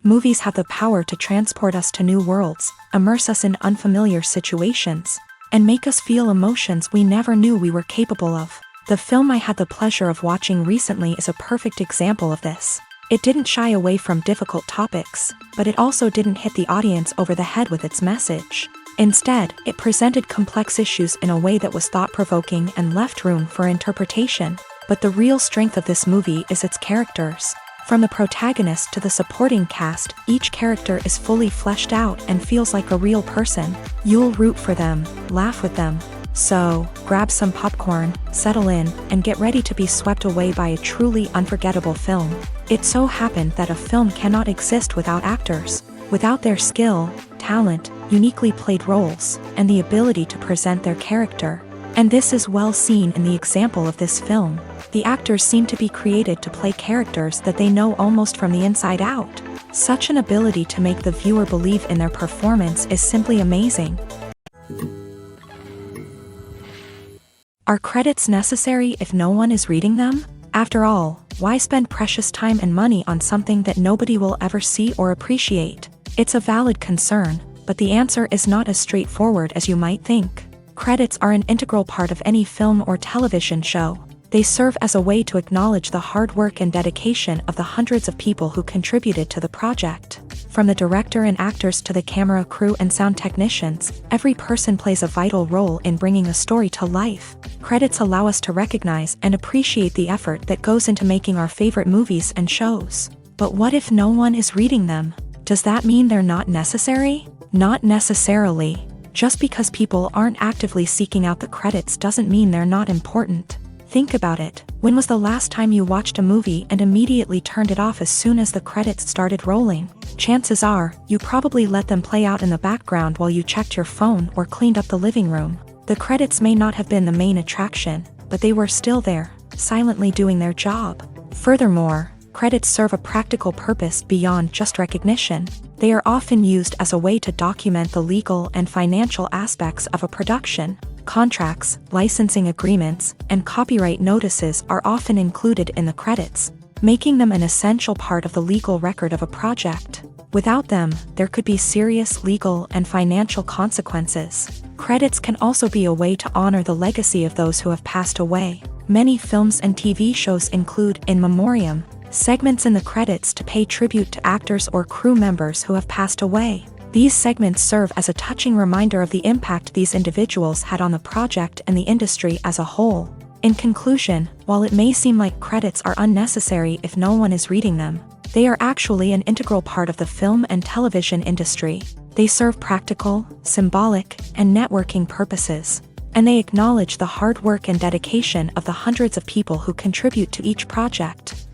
Movies have the power to transport us to new worlds, immerse us in unfamiliar situations, and make us feel emotions we never knew we were capable of. The film I had the pleasure of watching recently is a perfect example of this. It didn't shy away from difficult topics, but it also didn't hit the audience over the head with its message. Instead, it presented complex issues in a way that was thought-provoking and left room for interpretation. But the real strength of this movie is its characters. From the protagonist to the supporting cast, each character is fully fleshed out and feels like a real person. You'll root for them, laugh with them. So, grab some popcorn, settle in, and get ready to be swept away by a truly unforgettable film. It so happened that a film cannot exist without actors. Without their skill, talent, uniquely played roles, and the ability to present their character. And this is well seen in the example of this film. The actors seem to be created to play characters that they know almost from the inside out. Such an ability to make the viewer believe in their performance is simply amazing. Are credits necessary if no one is reading them? After all, why spend precious time and money on something that nobody will ever see or appreciate? It's a valid concern, but the answer is not as straightforward as you might think. Credits are an integral part of any film or television show. They serve as a way to acknowledge the hard work and dedication of the hundreds of people who contributed to the project. From the director and actors to the camera crew and sound technicians, every person plays a vital role in bringing a story to life. Credits allow us to recognize and appreciate the effort that goes into making our favorite movies and shows. But what if no one is reading them? Does that mean they're not necessary? Not necessarily. Just because people aren't actively seeking out the credits doesn't mean they're not important. Think about it. When was the last time you watched a movie and immediately turned it off as soon as the credits started rolling? Chances are, you probably let them play out in the background while you checked your phone or cleaned up the living room. The credits may not have been the main attraction, but they were still there, silently doing their job. Furthermore, credits serve a practical purpose beyond just recognition. They are often used as a way to document the legal and financial aspects of a production. Contracts, licensing agreements, and copyright notices are often included in the credits, making them an essential part of the legal record of a project. Without them, there could be serious legal and financial consequences. Credits can also be a way to honor the legacy of those who have passed away. Many films and TV shows include in memoriam segments in the credits to pay tribute to actors or crew members who have passed away. These segments serve as a touching reminder of the impact these individuals had on the project and the industry as a whole. In conclusion, while it may seem like credits are unnecessary if no one is reading them, they are actually an integral part of the film and television industry. They serve practical, symbolic, and networking purposes, and they acknowledge the hard work and dedication of the hundreds of people who contribute to each project.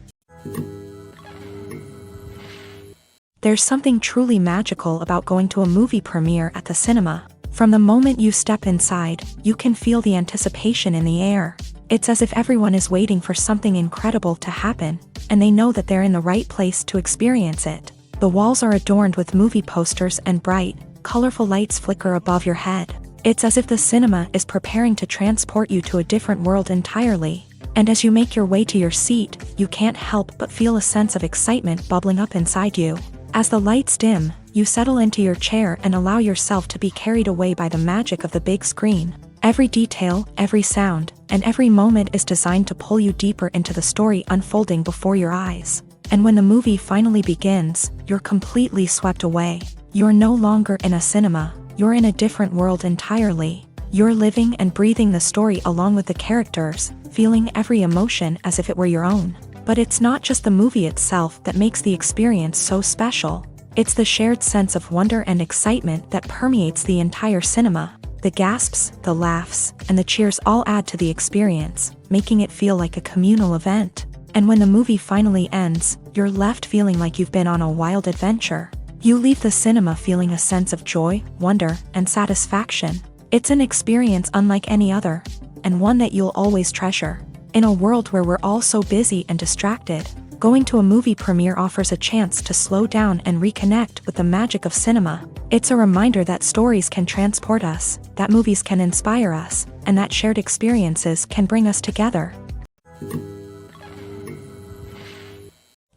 There's something truly magical about going to a movie premiere at the cinema. From the moment you step inside, you can feel the anticipation in the air. It's as if everyone is waiting for something incredible to happen, and they know that they're in the right place to experience it. The walls are adorned with movie posters and bright, colorful lights flicker above your head. It's as if the cinema is preparing to transport you to a different world entirely. And as you make your way to your seat, you can't help but feel a sense of excitement bubbling up inside you. As the lights dim, you settle into your chair and allow yourself to be carried away by the magic of the big screen. Every detail, every sound, and every moment is designed to pull you deeper into the story unfolding before your eyes. And when the movie finally begins, you're completely swept away. You're no longer in a cinema, you're in a different world entirely. You're living and breathing the story along with the characters, feeling every emotion as if it were your own. But it's not just the movie itself that makes the experience so special. It's the shared sense of wonder and excitement that permeates the entire cinema. The gasps, the laughs, and the cheers all add to the experience, making it feel like a communal event. And when the movie finally ends, you're left feeling like you've been on a wild adventure. You leave the cinema feeling a sense of joy, wonder, and satisfaction. It's an experience unlike any other, and one that you'll always treasure. In a world where we're all so busy and distracted, going to a movie premiere offers a chance to slow down and reconnect with the magic of cinema. It's a reminder that stories can transport us, that movies can inspire us, and that shared experiences can bring us together.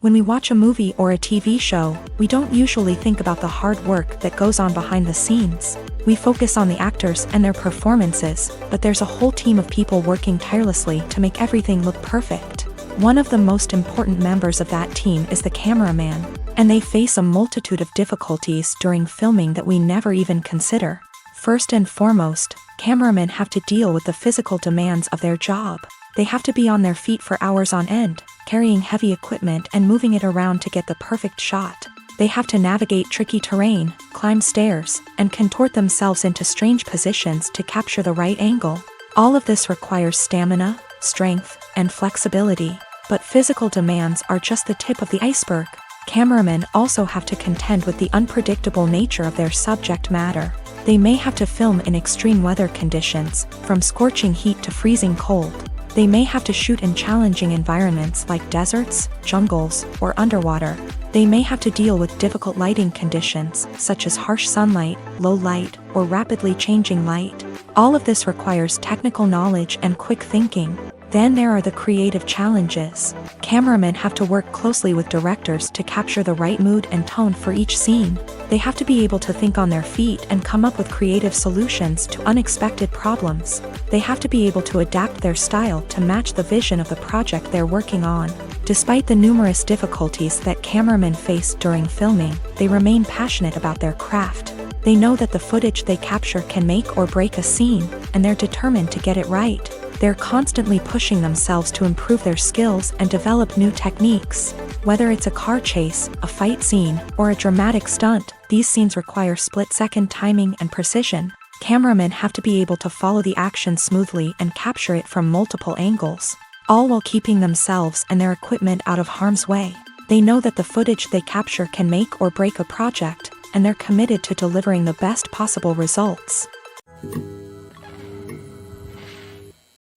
When we watch a movie or a TV show, we don't usually think about the hard work that goes on behind the scenes. We focus on the actors and their performances, but there's a whole team of people working tirelessly to make everything look perfect. One of the most important members of that team is the cameraman, and they face a multitude of difficulties during filming that we never even consider. First and foremost, cameramen have to deal with the physical demands of their job. They have to be on their feet for hours on end, carrying heavy equipment and moving it around to get the perfect shot. They have to navigate tricky terrain, climb stairs, and contort themselves into strange positions to capture the right angle. All of this requires stamina, strength, and flexibility. But physical demands are just the tip of the iceberg. Cameramen also have to contend with the unpredictable nature of their subject matter. They may have to film in extreme weather conditions, from scorching heat to freezing cold. They may have to shoot in challenging environments like deserts, jungles, or underwater. They may have to deal with difficult lighting conditions, such as harsh sunlight, low light, or rapidly changing light. All of this requires technical knowledge and quick thinking. Then there are the creative challenges. Cameramen have to work closely with directors to capture the right mood and tone for each scene. They have to be able to think on their feet and come up with creative solutions to unexpected problems. They have to be able to adapt their style to match the vision of the project they're working on. Despite the numerous difficulties that cameramen face during filming, they remain passionate about their craft. They know that the footage they capture can make or break a scene, and they're determined to get it right. They're constantly pushing themselves to improve their skills and develop new techniques. Whether it's a car chase, a fight scene, or a dramatic stunt, these scenes require split-second timing and precision. Cameramen have to be able to follow the action smoothly and capture it from multiple angles, all while keeping themselves and their equipment out of harm's way. They know that the footage they capture can make or break a project, and they're committed to delivering the best possible results.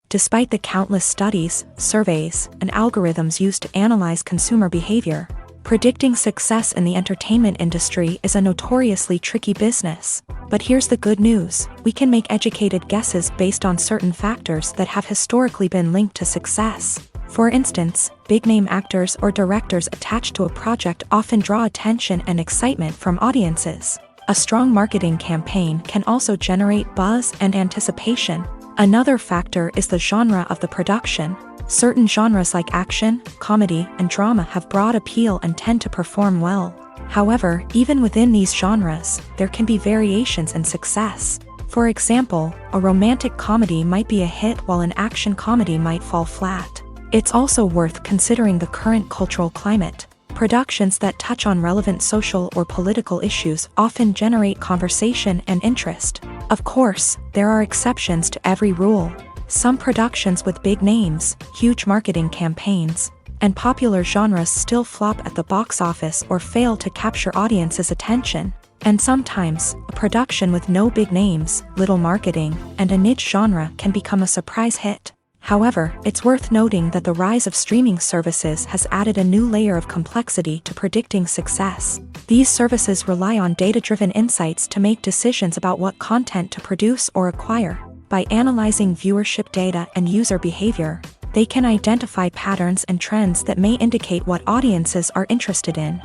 Despite the countless studies, surveys, and algorithms used to analyze consumer behavior, predicting success in the entertainment industry is a notoriously tricky business. But here's the good news: we can make educated guesses based on certain factors that have historically been linked to success. For instance, big-name actors or directors attached to a project often draw attention and excitement from audiences. A strong marketing campaign can also generate buzz and anticipation. Another factor is the genre of the production. Certain genres like action, comedy, and drama have broad appeal and tend to perform well. However, even within these genres, there can be variations in success. For example, a romantic comedy might be a hit while an action comedy might fall flat. It's also worth considering the current cultural climate. Productions that touch on relevant social or political issues often generate conversation and interest. Of course, there are exceptions to every rule. Some productions with big names, huge marketing campaigns, and popular genres still flop at the box office or fail to capture audiences' attention. And sometimes, a production with no big names, little marketing, and a niche genre can become a surprise hit. However, it's worth noting that the rise of streaming services has added a new layer of complexity to predicting success. These services rely on data-driven insights to make decisions about what content to produce or acquire. By analyzing viewership data and user behavior, they can identify patterns and trends that may indicate what audiences are interested in.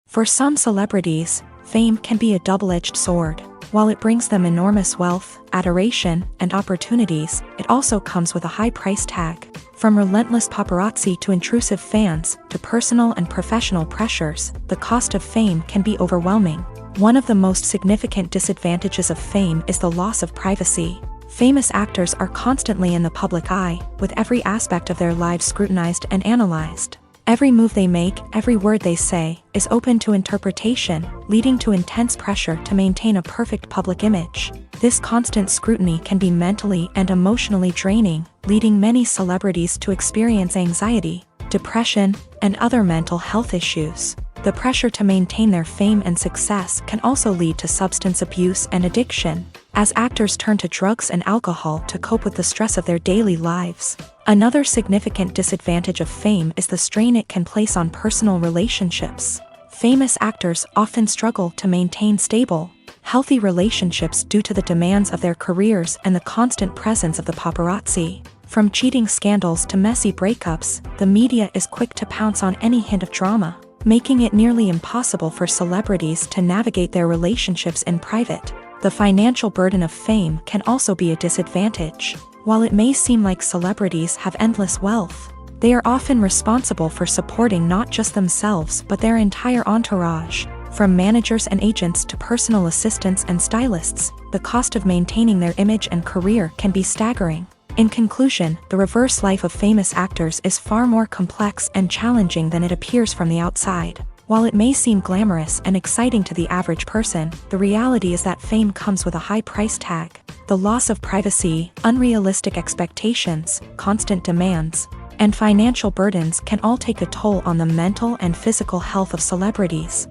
For some celebrities, fame can be a double-edged sword. While it brings them enormous wealth, adoration, and opportunities, it also comes with a high price tag. From relentless paparazzi to intrusive fans, to personal and professional pressures, the cost of fame can be overwhelming. One of the most significant disadvantages of fame is the loss of privacy. Famous actors are constantly in the public eye, with every aspect of their lives scrutinized and analyzed. Every move they make, every word they say, is open to interpretation, leading to intense pressure to maintain a perfect public image. This constant scrutiny can be mentally and emotionally draining, leading many celebrities to experience anxiety, depression, and other mental health issues. The pressure to maintain their fame and success can also lead to substance abuse and addiction, as actors turn to drugs and alcohol to cope with the stress of their daily lives. Another significant disadvantage of fame is the strain it can place on personal relationships. Famous actors often struggle to maintain stable, healthy relationships due to the demands of their careers and the constant presence of the paparazzi. From cheating scandals to messy breakups, the media is quick to pounce on any hint of drama, making it nearly impossible for celebrities to navigate their relationships in private. The financial burden of fame can also be a disadvantage. While it may seem like celebrities have endless wealth, they are often responsible for supporting not just themselves but their entire entourage. From managers and agents to personal assistants and stylists, the cost of maintaining their image and career can be staggering. In conclusion, the reverse life of famous actors is far more complex and challenging than it appears from the outside. While it may seem glamorous and exciting to the average person, the reality is that fame comes with a high price tag. The loss of privacy, unrealistic expectations, constant demands, and financial burdens can all take a toll on the mental and physical health of celebrities.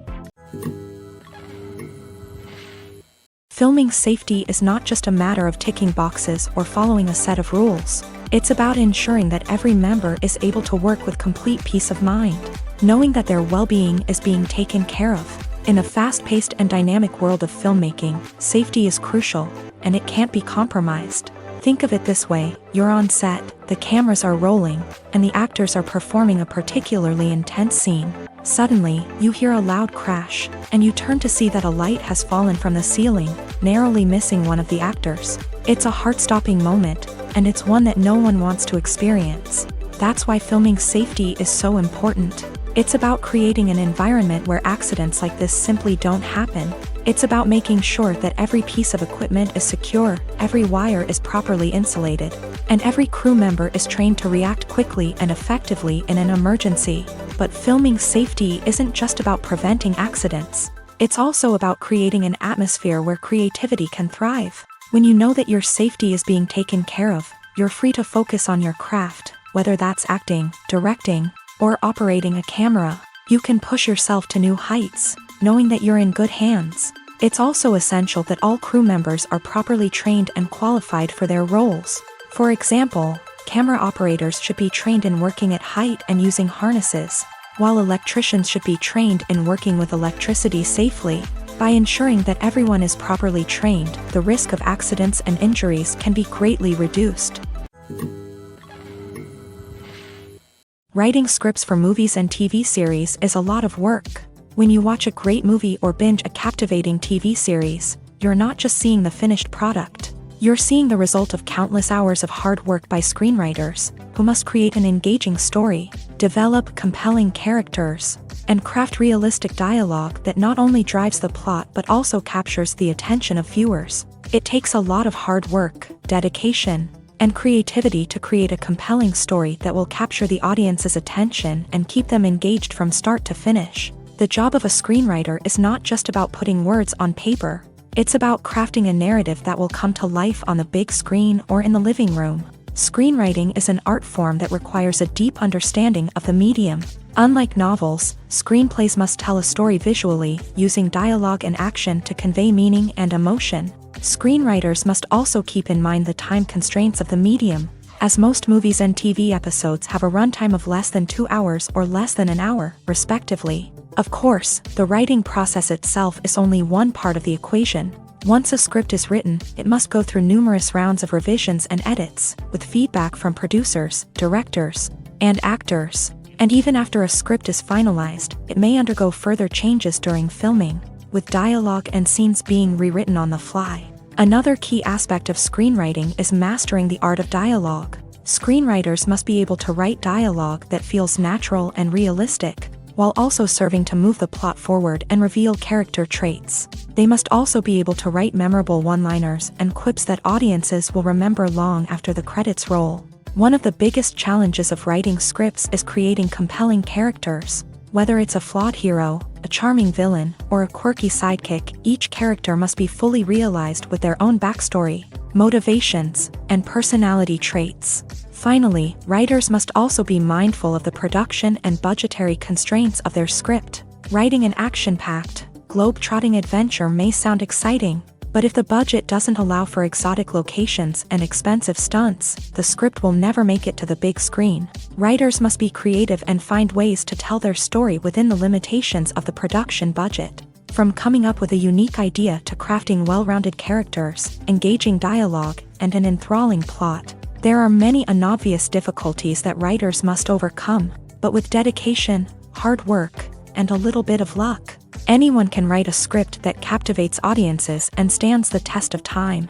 Filming safety is not just a matter of ticking boxes or following a set of rules. It's about ensuring that every member is able to work with complete peace of mind, knowing that their well-being is being taken care of. In a fast-paced and dynamic world of filmmaking, safety is crucial, and it can't be compromised. Think of it this way: you're on set, the cameras are rolling, and the actors are performing a particularly intense scene. Suddenly, you hear a loud crash, and you turn to see that a light has fallen from the ceiling, narrowly missing one of the actors. It's a heart-stopping moment, and it's one that no one wants to experience. That's why filming safety is so important. It's about creating an environment where accidents like this simply don't happen. It's about making sure that every piece of equipment is secure, every wire is properly insulated, and every crew member is trained to react quickly and effectively in an emergency. But filming safety isn't just about preventing accidents. It's also about creating an atmosphere where creativity can thrive. When you know that your safety is being taken care of, you're free to focus on your craft, whether that's acting, directing, or operating a camera. You can push yourself to new heights, knowing that you're in good hands. It's also essential that all crew members are properly trained and qualified for their roles. For example, camera operators should be trained in working at height and using harnesses, while electricians should be trained in working with electricity safely. By ensuring that everyone is properly trained, the risk of accidents and injuries can be greatly reduced. Writing scripts for movies and TV series is a lot of work. When you watch a great movie or binge a captivating TV series, you're not just seeing the finished product. You're seeing the result of countless hours of hard work by screenwriters, who must create an engaging story, develop compelling characters, and craft realistic dialogue that not only drives the plot but also captures the attention of viewers. It takes a lot of hard work, dedication, and creativity to create a compelling story that will capture the audience's attention and keep them engaged from start to finish. The job of a screenwriter is not just about putting words on paper. It's about crafting a narrative that will come to life on the big screen or in the living room. Screenwriting is an art form that requires a deep understanding of the medium. Unlike novels, screenplays must tell a story visually, using dialogue and action to convey meaning and emotion. Screenwriters must also keep in mind the time constraints of the medium, as most movies and TV episodes have a runtime of less than 2 hours or less than an hour, respectively. Of course, the writing process itself is only one part of the equation. Once a script is written, it must go through numerous rounds of revisions and edits, with feedback from producers, directors, and actors. And even after a script is finalized, it may undergo further changes during filming, with dialogue and scenes being rewritten on the fly. Another key aspect of screenwriting is mastering the art of dialogue. Screenwriters must be able to write dialogue that feels natural and realistic, while also serving to move the plot forward and reveal character traits. They must also be able to write memorable one-liners and quips that audiences will remember long after the credits roll. One of the biggest challenges of writing scripts is creating compelling characters. Whether it's a flawed hero, a charming villain, or a quirky sidekick, each character must be fully realized with their own backstory, motivations, and personality traits. Finally, writers must also be mindful of the production and budgetary constraints of their script. Writing an action-packed, globe-trotting adventure may sound exciting, but if the budget doesn't allow for exotic locations and expensive stunts, the script will never make it to the big screen. Writers must be creative and find ways to tell their story within the limitations of the production budget. From coming up with a unique idea to crafting well-rounded characters, engaging dialogue, and an enthralling plot, There are many unobvious difficulties that writers must overcome, but with dedication, hard work, and a little bit of luck, anyone can write a script that captivates audiences and stands the test of time.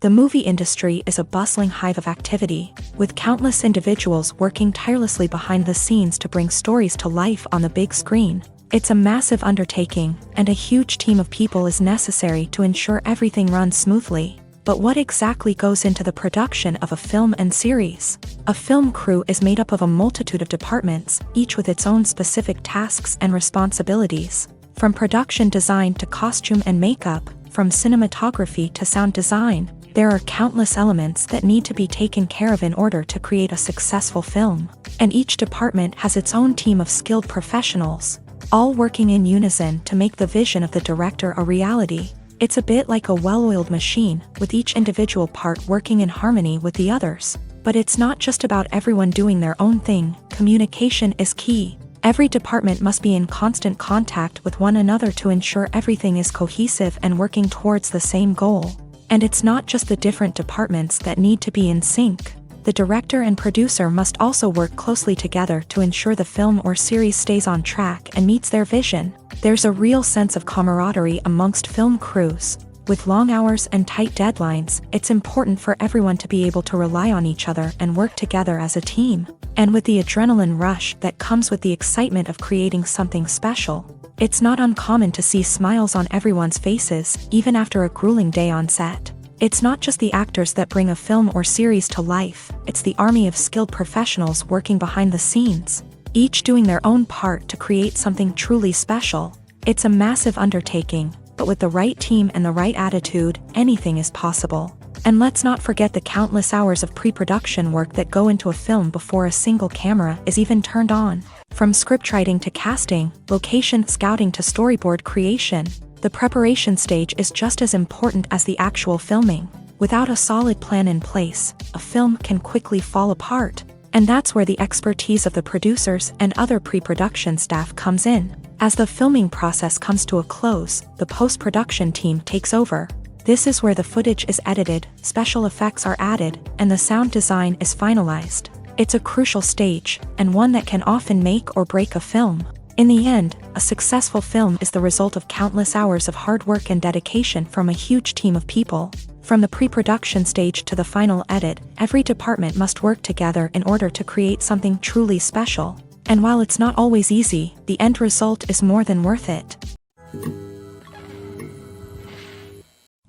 The movie industry is a bustling hive of activity, with countless individuals working tirelessly behind the scenes to bring stories to life on the big screen. It's a massive undertaking, and a huge team of people is necessary to ensure everything runs smoothly. But what exactly goes into the production of a film and series? A film crew is made up of a multitude of departments, each with its own specific tasks and responsibilities. From production design to costume and makeup, from cinematography to sound design, there are countless elements that need to be taken care of in order to create a successful film. And each department has its own team of skilled professionals, all working in unison to make the vision of the director a reality. It's a bit like a well-oiled machine, with each individual part working in harmony with the others. But it's not just about everyone doing their own thing. Communication is key. Every department must be in constant contact with one another to ensure everything is cohesive and working towards the same goal. And it's not just the different departments that need to be in sync. The director and producer must also work closely together to ensure the film or series stays on track and meets their vision. There's a real sense of camaraderie amongst film crews. With long hours and tight deadlines, it's important for everyone to be able to rely on each other and work together as a team. And with the adrenaline rush that comes with the excitement of creating something special, it's not uncommon to see smiles on everyone's faces, even after a grueling day on set. It's not just the actors that bring a film or series to life, it's the army of skilled professionals working behind the scenes, each doing their own part to create something truly special. It's a massive undertaking, but with the right team and the right attitude, anything is possible. And let's not forget the countless hours of pre-production work that go into a film before a single camera is even turned on. From scriptwriting to casting, location scouting to storyboard creation, the preparation stage is just as important as the actual filming. Without a solid plan in place, a film can quickly fall apart. And that's where the expertise of the producers and other pre-production staff comes in. As the filming process comes to a close, the post-production team takes over. This is where the footage is edited, special effects are added, and the sound design is finalized. It's a crucial stage, and one that can often make or break a film. In the end, a successful film is the result of countless hours of hard work and dedication from a huge team of people. From the pre-production stage to the final edit, every department must work together in order to create something truly special. And while it's not always easy, the end result is more than worth it.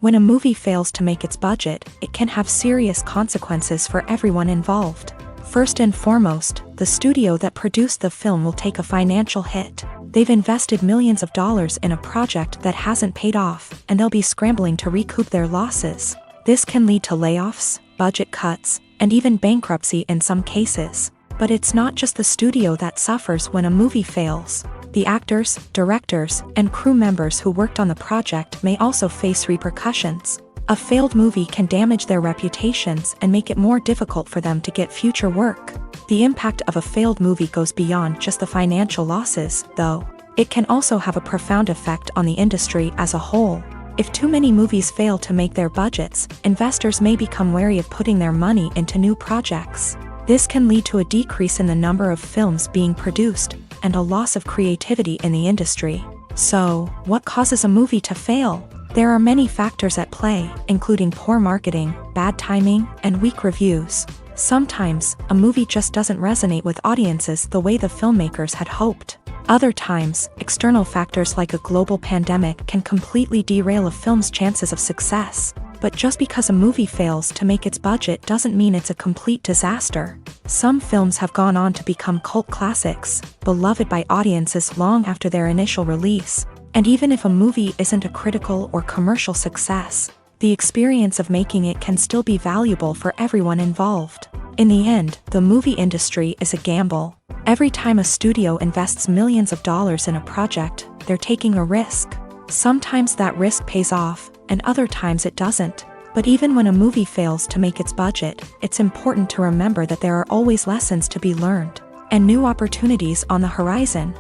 When a movie fails to make its budget, it can have serious consequences for everyone involved. First and foremost, the studio that produced the film will take a financial hit. They've invested millions of dollars in a project that hasn't paid off, and they'll be scrambling to recoup their losses. This can lead to layoffs, budget cuts, and even bankruptcy in some cases. But it's not just the studio that suffers when a movie fails. The actors, directors, and crew members who worked on the project may also face repercussions. A failed movie can damage their reputations and make it more difficult for them to get future work. The impact of a failed movie goes beyond just the financial losses, though. It can also have a profound effect on the industry as a whole. If too many movies fail to make their budgets, investors may become wary of putting their money into new projects. This can lead to a decrease in the number of films being produced, and a loss of creativity in the industry. So, what causes a movie to fail? There are many factors at play, including poor marketing, bad timing, and weak reviews. Sometimes, a movie just doesn't resonate with audiences the way the filmmakers had hoped. Other times, external factors like a global pandemic can completely derail a film's chances of success. But just because a movie fails to make its budget doesn't mean it's a complete disaster. Some films have gone on to become cult classics, beloved by audiences long after their initial release. And even if a movie isn't a critical or commercial success, the experience of making it can still be valuable for everyone involved. In the end, the movie industry is a gamble. Every time a studio invests millions of dollars in a project, they're taking a risk. Sometimes that risk pays off, and other times it doesn't. But even when a movie fails to make its budget, it's important to remember that there are always lessons to be learned, and new opportunities on the horizon.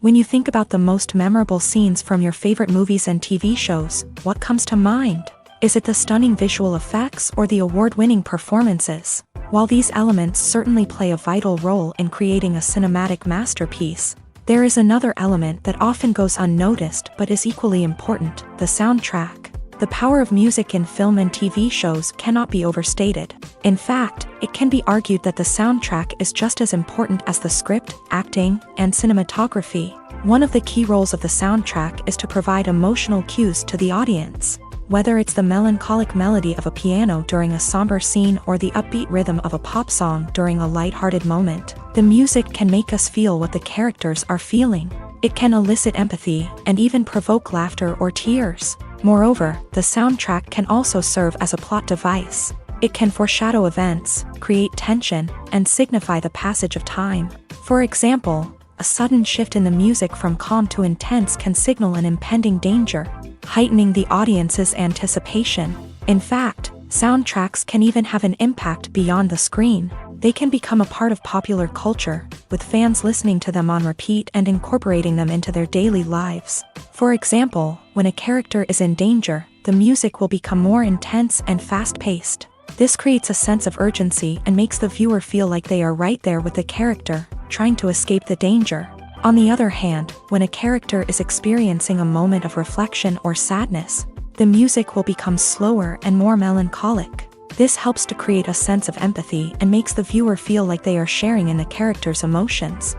When you think about the most memorable scenes from your favorite movies and TV shows, what comes to mind? Is it the stunning visual effects or the award-winning performances? While these elements certainly play a vital role in creating a cinematic masterpiece, there is another element that often goes unnoticed but is equally important: the soundtrack. The power of music in film and TV shows cannot be overstated. In fact, it can be argued that the soundtrack is just as important as the script, acting, and cinematography. One of the key roles of the soundtrack is to provide emotional cues to the audience. Whether it's the melancholic melody of a piano during a somber scene or the upbeat rhythm of a pop song during a light-hearted moment, the music can make us feel what the characters are feeling. It can elicit empathy and even provoke laughter or tears. Moreover, the soundtrack can also serve as a plot device. It can foreshadow events, create tension, and signify the passage of time. For example, a sudden shift in the music from calm to intense can signal an impending danger, heightening the audience's anticipation. In fact, soundtracks can even have an impact beyond the screen. They can become a part of popular culture, with fans listening to them on repeat and incorporating them into their daily lives. For example, when a character is in danger, the music will become more intense and fast-paced. This creates a sense of urgency and makes the viewer feel like they are right there with the character, trying to escape the danger. On the other hand, when a character is experiencing a moment of reflection or sadness, the music will become slower and more melancholic. This helps to create a sense of empathy and makes the viewer feel like they are sharing in the character's emotions.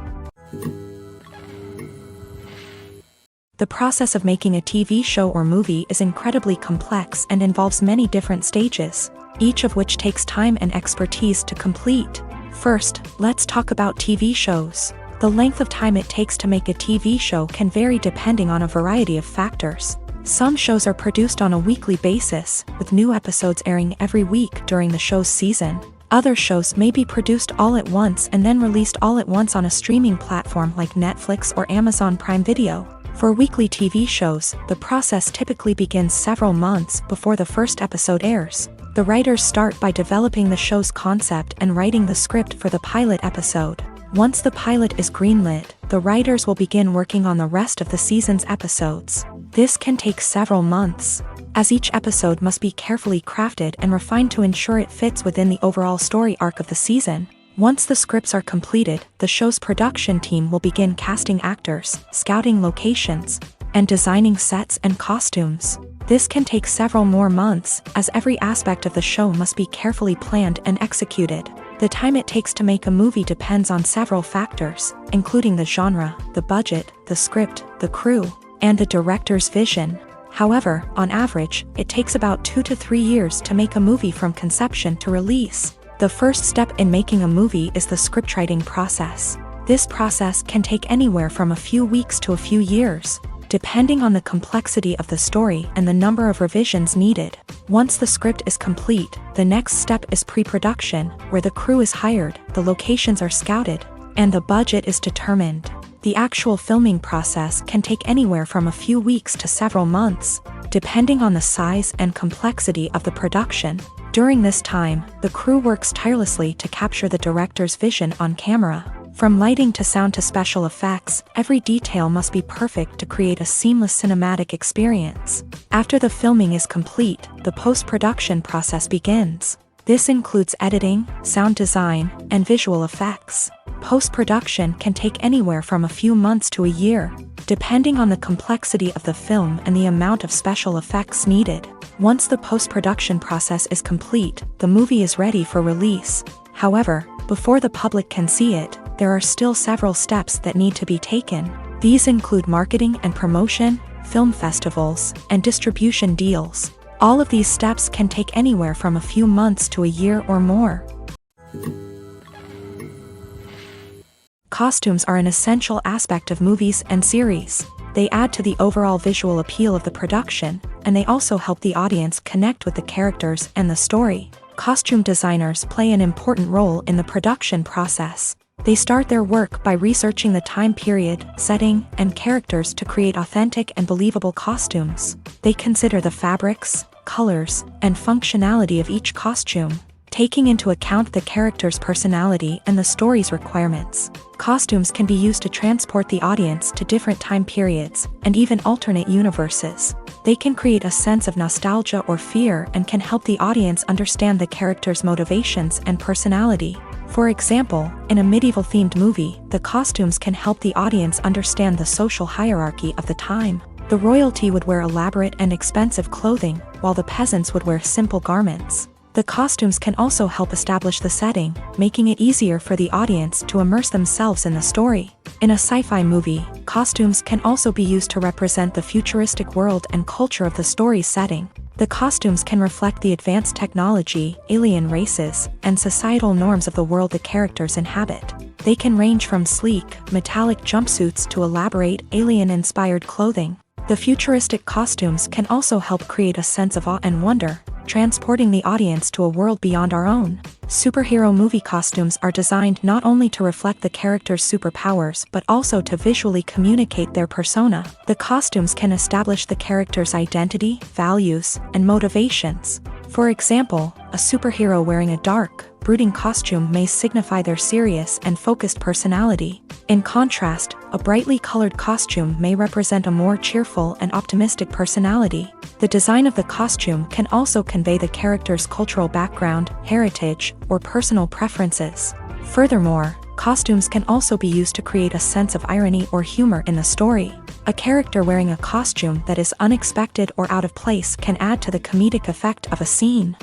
The process of making a TV show or movie is incredibly complex and involves many different stages, each of which takes time and expertise to complete. First, let's talk about TV shows. The length of time it takes to make a TV show can vary depending on a variety of factors. Some shows are produced on a weekly basis, with new episodes airing every week during the show's season. Other shows may be produced all at once and then released all at once on a streaming platform like Netflix or Amazon Prime Video. For weekly TV shows, the process typically begins several months before the first episode airs. The writers start by developing the show's concept and writing the script for the pilot episode. Once the pilot is greenlit, the writers will begin working on the rest of the season's episodes. This can take several months, as each episode must be carefully crafted and refined to ensure it fits within the overall story arc of the season. Once the scripts are completed, the show's production team will begin casting actors, scouting locations, and designing sets and costumes. This can take several more months, as every aspect of the show must be carefully planned and executed. The time it takes to make a movie depends on several factors, including the genre, the budget, the script, the crew, and the director's vision. However, on average, it takes about 2 to 3 years to make a movie from conception to release. The first step in making a movie is the scriptwriting process. This process can take anywhere from a few weeks to a few years, depending on the complexity of the story and the number of revisions needed. Once the script is complete, the next step is pre-production, where the crew is hired, the locations are scouted, and the budget is determined. The actual filming process can take anywhere from a few weeks to several months, depending on the size and complexity of the production. During this time, the crew works tirelessly to capture the director's vision on camera. From lighting to sound to special effects, every detail must be perfect to create a seamless cinematic experience. After the filming is complete, the post-production process begins. This includes editing, sound design, and visual effects. Post-production can take anywhere from a few months to a year, depending on the complexity of the film and the amount of special effects needed. Once the post-production process is complete, the movie is ready for release. However, before the public can see it, there are still several steps that need to be taken. These include marketing and promotion, film festivals, and distribution deals. All of these steps can take anywhere from a few months to a year or more. Costumes are an essential aspect of movies and series. They add to the overall visual appeal of the production, and they also help the audience connect with the characters and the story. Costume designers play an important role in the production process. They start their work by researching the time period, setting, and characters to create authentic and believable costumes. They consider the fabrics, colors, and functionality of each costume. taking into account the character's personality and the story's requirements. Costumes can be used to transport the audience to different time periods, and even alternate universes. They can create a sense of nostalgia or fear and can help the audience understand the character's motivations and personality. For example, in a medieval-themed movie, the costumes can help the audience understand the social hierarchy of the time. The royalty would wear elaborate and expensive clothing, while the peasants would wear simple garments. The costumes can also help establish the setting, making it easier for the audience to immerse themselves in the story. In a sci-fi movie, costumes can also be used to represent the futuristic world and culture of the story's setting. The costumes can reflect the advanced technology, alien races, and societal norms of the world the characters inhabit. They can range from sleek, metallic jumpsuits to elaborate, alien-inspired clothing. The futuristic costumes can also help create a sense of awe and wonder, transporting the audience to a world beyond our own. Superhero movie costumes are designed not only to reflect the character's superpowers but also to visually communicate their persona. The costumes can establish the character's identity, values, and motivations. For example, a superhero wearing a dark, brooding costume may signify their serious and focused personality. In contrast, a brightly colored costume may represent a more cheerful and optimistic personality. The design of the costume can also convey the character's cultural background, heritage, or personal preferences. Furthermore, costumes can also be used to create a sense of irony or humor in the story. A character wearing a costume that is unexpected or out of place can add to the comedic effect of a scene.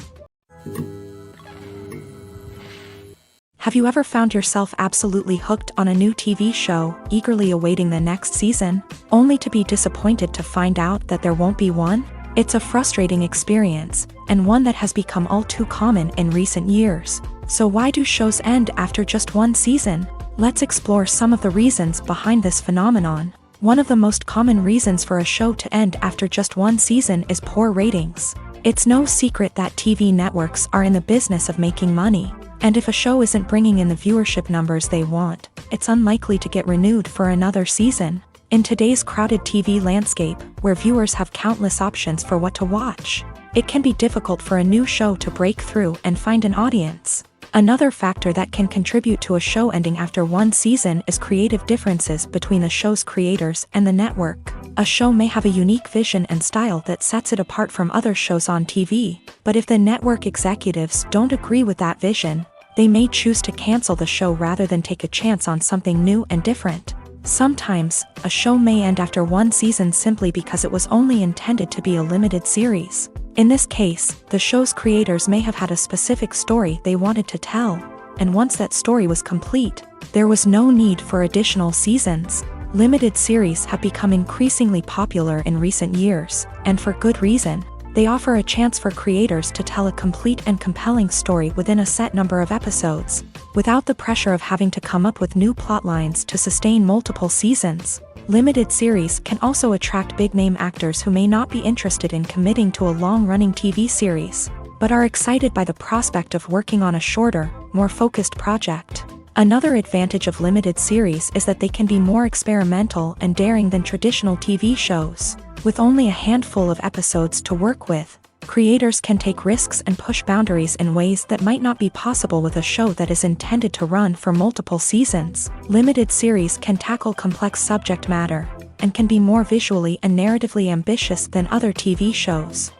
Have you ever found yourself absolutely hooked on a new TV show, eagerly awaiting the next season, only to be disappointed to find out that there won't be one? It's a frustrating experience, and one that has become all too common in recent years. So why do shows end after just one season? Let's explore some of the reasons behind this phenomenon. One of the most common reasons for a show to end after just one season is poor ratings. It's no secret that TV networks are in the business of making money. And if a show isn't bringing in the viewership numbers they want, it's unlikely to get renewed for another season. In today's crowded TV landscape, where viewers have countless options for what to watch, it can be difficult for a new show to break through and find an audience. Another factor that can contribute to a show ending after one season is creative differences between the show's creators and the network. A show may have a unique vision and style that sets it apart from other shows on TV, but if the network executives don't agree with that vision, they may choose to cancel the show rather than take a chance on something new and different. Sometimes, a show may end after one season simply because it was only intended to be a limited series. In this case, the show's creators may have had a specific story they wanted to tell, and once that story was complete, there was no need for additional seasons. Limited series have become increasingly popular in recent years, and for good reason. They offer a chance for creators to tell a complete and compelling story within a set number of episodes, without the pressure of having to come up with new plotlines to sustain multiple seasons. Limited series can also attract big-name actors who may not be interested in committing to a long-running TV series, but are excited by the prospect of working on a shorter, more focused project. Another advantage of limited series is that they can be more experimental and daring than traditional TV shows. With only a handful of episodes to work with, creators can take risks and push boundaries in ways that might not be possible with a show that is intended to run for multiple seasons. Limited series can tackle complex subject matter, and can be more visually and narratively ambitious than other TV shows.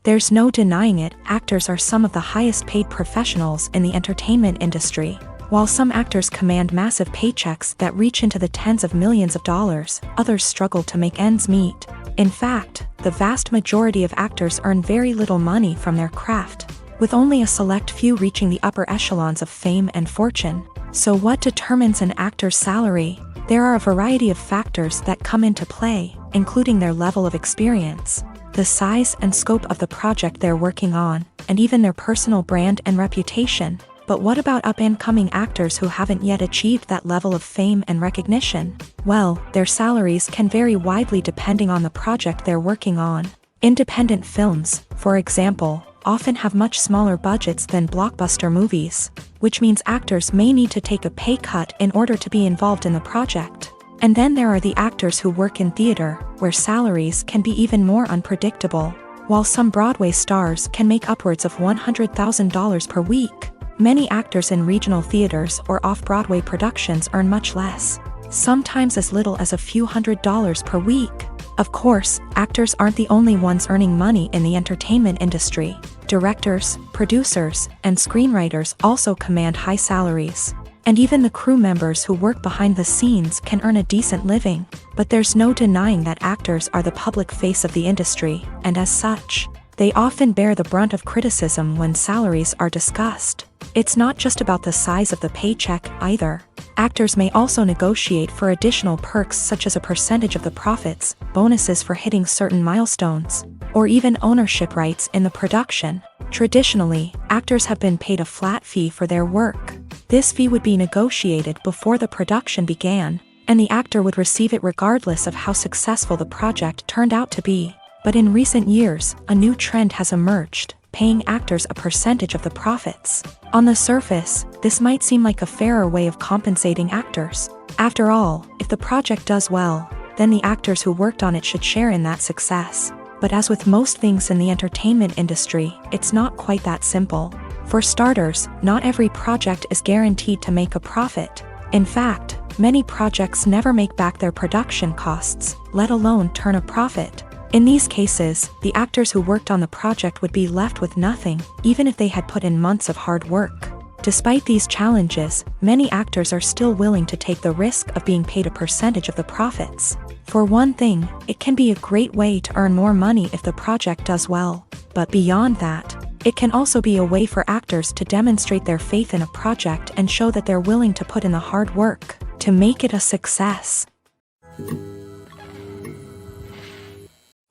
There's no denying it, actors are some of the highest paid professionals in the entertainment industry. While some actors command massive paychecks that reach into the tens of millions of dollars, others struggle to make ends meet. In fact, the vast majority of actors earn very little money from their craft, with only a select few reaching the upper echelons of fame and fortune. So what determines an actor's salary? There are a variety of factors that come into play, including their level of experience, the size and scope of the project they're working on, and even their personal brand and reputation. But what about up-and-coming actors who haven't yet achieved that level of fame and recognition? Well, their salaries can vary widely depending on the project they're working on. Independent films, for example, often have much smaller budgets than blockbuster movies, which means actors may need to take a pay cut in order to be involved in the project. And then there are the actors who work in theater, where salaries can be even more unpredictable. While some Broadway stars can make upwards of $100,000 per week, many actors in regional theaters or off-Broadway productions earn much less, sometimes as little as a few $100s per week. Of course, actors aren't the only ones earning money in the entertainment industry. Directors, producers, and screenwriters also command high salaries. And even the crew members who work behind the scenes can earn a decent living. But there's no denying that actors are the public face of the industry, and as such, they often bear the brunt of criticism when salaries are discussed. It's not just about the size of the paycheck, either. Actors may also negotiate for additional perks such as a percentage of the profits, bonuses for hitting certain milestones, or even ownership rights in the production. Traditionally, actors have been paid a flat fee for their work. This fee would be negotiated before the production began, and the actor would receive it regardless of how successful the project turned out to be. But in recent years, a new trend has emerged, paying actors a percentage of the profits. On the surface, this might seem like a fairer way of compensating actors. After all, if the project does well, then the actors who worked on it should share in that success. But as with most things in the entertainment industry, it's not quite that simple. For starters, not every project is guaranteed to make a profit. In fact, many projects never make back their production costs, let alone turn a profit. In these cases, the actors who worked on the project would be left with nothing, even if they had put in months of hard work. Despite these challenges, many actors are still willing to take the risk of being paid a percentage of the profits. For one thing, it can be a great way to earn more money if the project does well. But beyond that, it can also be a way for actors to demonstrate their faith in a project and show that they're willing to put in the hard work to make it a success.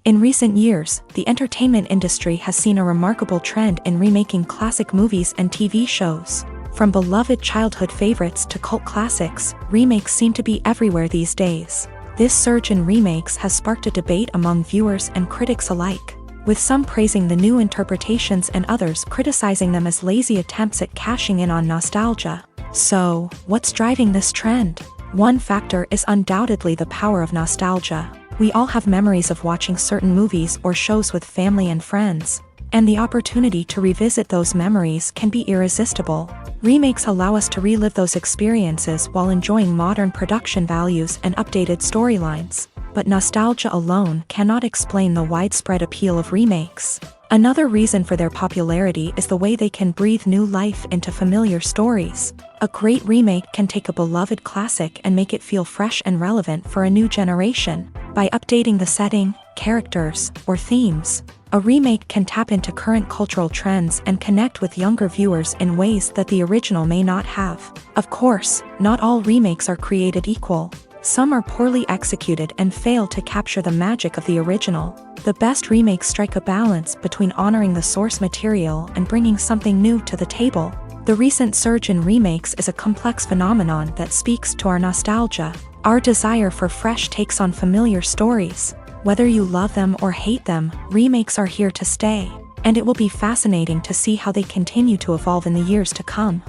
In recent years, the entertainment industry has seen a remarkable trend in remaking classic movies and TV shows. From beloved childhood favorites to cult classics, remakes seem to be everywhere these days. This surge in remakes has sparked a debate among viewers and critics alike, with some praising the new interpretations and others criticizing them as lazy attempts at cashing in on nostalgia. So, what's driving this trend? One factor is undoubtedly the power of nostalgia. We all have memories of watching certain movies or shows with family and friends, and the opportunity to revisit those memories can be irresistible. Remakes allow us to relive those experiences while enjoying modern production values and updated storylines. But nostalgia alone cannot explain the widespread appeal of remakes. Another reason for their popularity is the way they can breathe new life into familiar stories. A great remake can take a beloved classic and make it feel fresh and relevant for a new generation. By updating the setting, characters, or themes, a remake can tap into current cultural trends and connect with younger viewers in ways that the original may not have. Of course, not all remakes are created equal. Some are poorly executed and fail to capture the magic of the original. The best remakes strike a balance between honoring the source material and bringing something new to the table. The recent surge in remakes is a complex phenomenon that speaks to our nostalgia, our desire for fresh takes on familiar stories. Whether you love them or hate them, remakes are here to stay, and it will be fascinating to see how they continue to evolve in the years to come.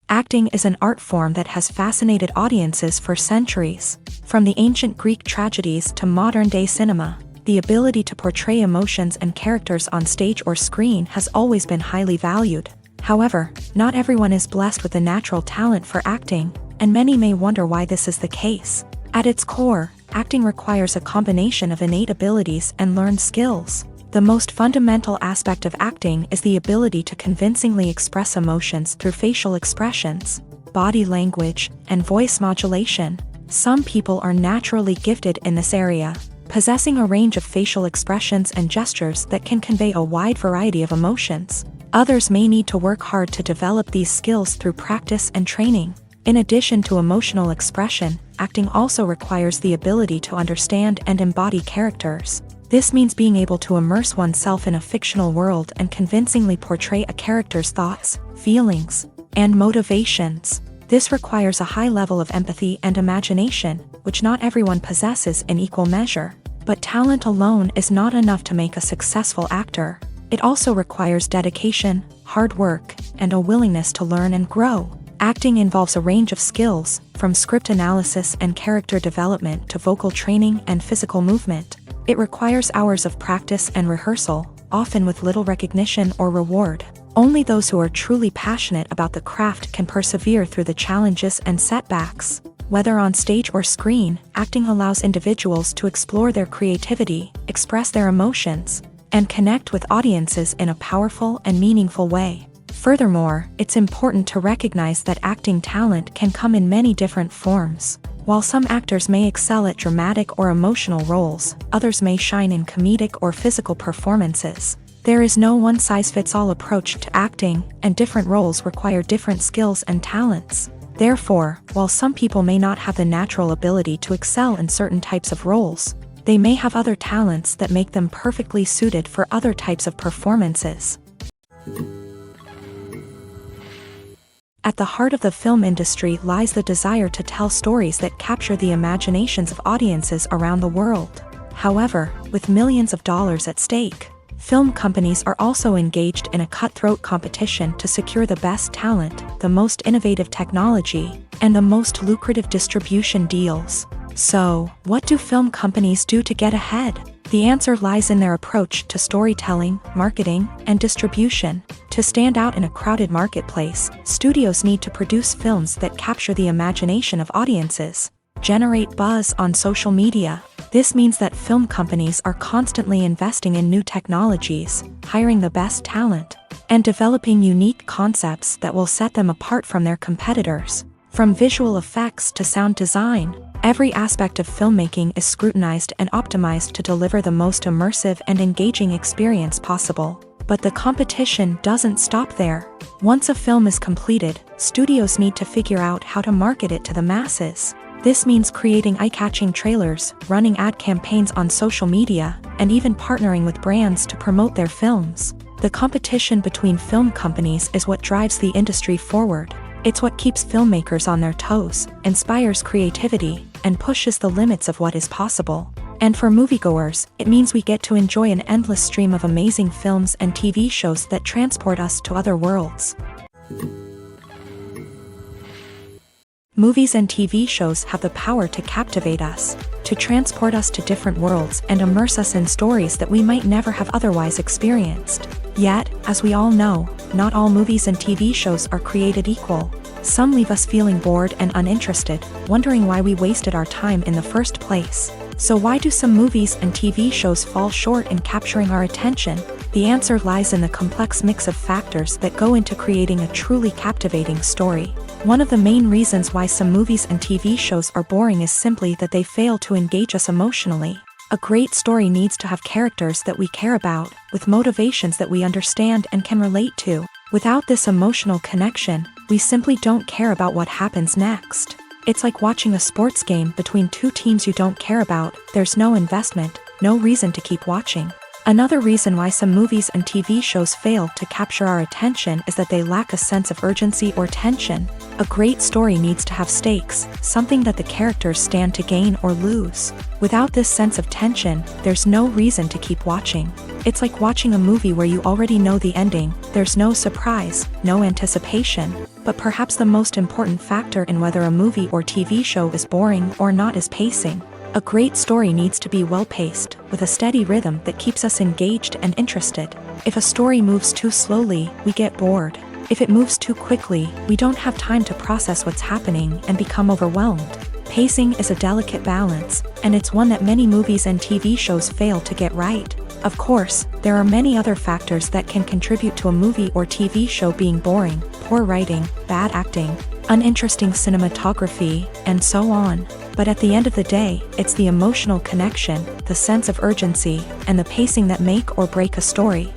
Acting is an art form that has fascinated audiences for centuries. From the ancient Greek tragedies to modern-day cinema, the ability to portray emotions and characters on stage or screen has always been highly valued. However, not everyone is blessed with a natural talent for acting, and many may wonder why this is the case. At its core, acting requires a combination of innate abilities and learned skills. The most fundamental aspect of acting is the ability to convincingly express emotions through facial expressions, body language, and voice modulation. Some people are naturally gifted in this area, possessing a range of facial expressions and gestures that can convey a wide variety of emotions. Others may need to work hard to develop these skills through practice and training. In addition to emotional expression, acting also requires the ability to understand and embody characters. This means being able to immerse oneself in a fictional world and convincingly portray a character's thoughts, feelings, and motivations. This requires a high level of empathy and imagination, which not everyone possesses in equal measure. But talent alone is not enough to make a successful actor. It also requires dedication, hard work, and a willingness to learn and grow. Acting involves a range of skills, from script analysis and character development to vocal training and physical movement. It requires hours of practice and rehearsal, often with little recognition or reward. Only those who are truly passionate about the craft can persevere through the challenges and setbacks. Whether on stage or screen, acting allows individuals to explore their creativity, express their emotions, and connect with audiences in a powerful and meaningful way. Furthermore, it's important to recognize that acting talent can come in many different forms. While some actors may excel at dramatic or emotional roles, others may shine in comedic or physical performances. There is no one-size-fits-all approach to acting, and different roles require different skills and talents. Therefore, while some people may not have the natural ability to excel in certain types of roles, they may have other talents that make them perfectly suited for other types of performances. At the heart of the film industry lies the desire to tell stories that capture the imaginations of audiences around the world. However, with millions of dollars at stake, film companies are also engaged in a cutthroat competition to secure the best talent, the most innovative technology, and the most lucrative distribution deals. So, what do film companies do to get ahead? The answer lies in their approach to storytelling, marketing, and distribution. To stand out in a crowded marketplace, studios need to produce films that capture the imagination of audiences, generate buzz on social media. This means that film companies are constantly investing in new technologies, hiring the best talent, and developing unique concepts that will set them apart from their competitors. From visual effects to sound design, every aspect of filmmaking is scrutinized and optimized to deliver the most immersive and engaging experience possible. But the competition doesn't stop there. Once a film is completed, studios need to figure out how to market it to the masses. This means creating eye-catching trailers, running ad campaigns on social media, and even partnering with brands to promote their films. The competition between film companies is what drives the industry forward. It's what keeps filmmakers on their toes, inspires creativity, and pushes the limits of what is possible. And for moviegoers, it means we get to enjoy an endless stream of amazing films and TV shows that transport us to other worlds. Movies and TV shows have the power to captivate us, to transport us to different worlds and immerse us in stories that we might never have otherwise experienced. Yet, as we all know, not all movies and TV shows are created equal. Some leave us feeling bored and uninterested, wondering why we wasted our time in the first place. So why do some movies and TV shows fall short in capturing our attention? The answer lies in the complex mix of factors that go into creating a truly captivating story. One of the main reasons why some movies and TV shows are boring is simply that they fail to engage us emotionally. A great story needs to have characters that we care about, with motivations that we understand and can relate to. Without this emotional connection, we simply don't care about what happens next. It's like watching a sports game between two teams you don't care about. There's no investment, no reason to keep watching. Another reason why some movies and TV shows fail to capture our attention is that they lack a sense of urgency or tension. A great story needs to have stakes, something that the characters stand to gain or lose. Without this sense of tension, there's no reason to keep watching. It's like watching a movie where you already know the ending. There's no surprise, no anticipation. But perhaps the most important factor in whether a movie or TV show is boring or not is pacing. A great story needs to be well-paced, with a steady rhythm that keeps us engaged and interested. If a story moves too slowly, we get bored. If it moves too quickly, we don't have time to process what's happening and become overwhelmed. Pacing is a delicate balance, and it's one that many movies and TV shows fail to get right. Of course, there are many other factors that can contribute to a movie or TV show being boring: poor writing, bad acting, uninteresting cinematography, and so on. But at the end of the day, it's the emotional connection, the sense of urgency, and the pacing that make or break a story.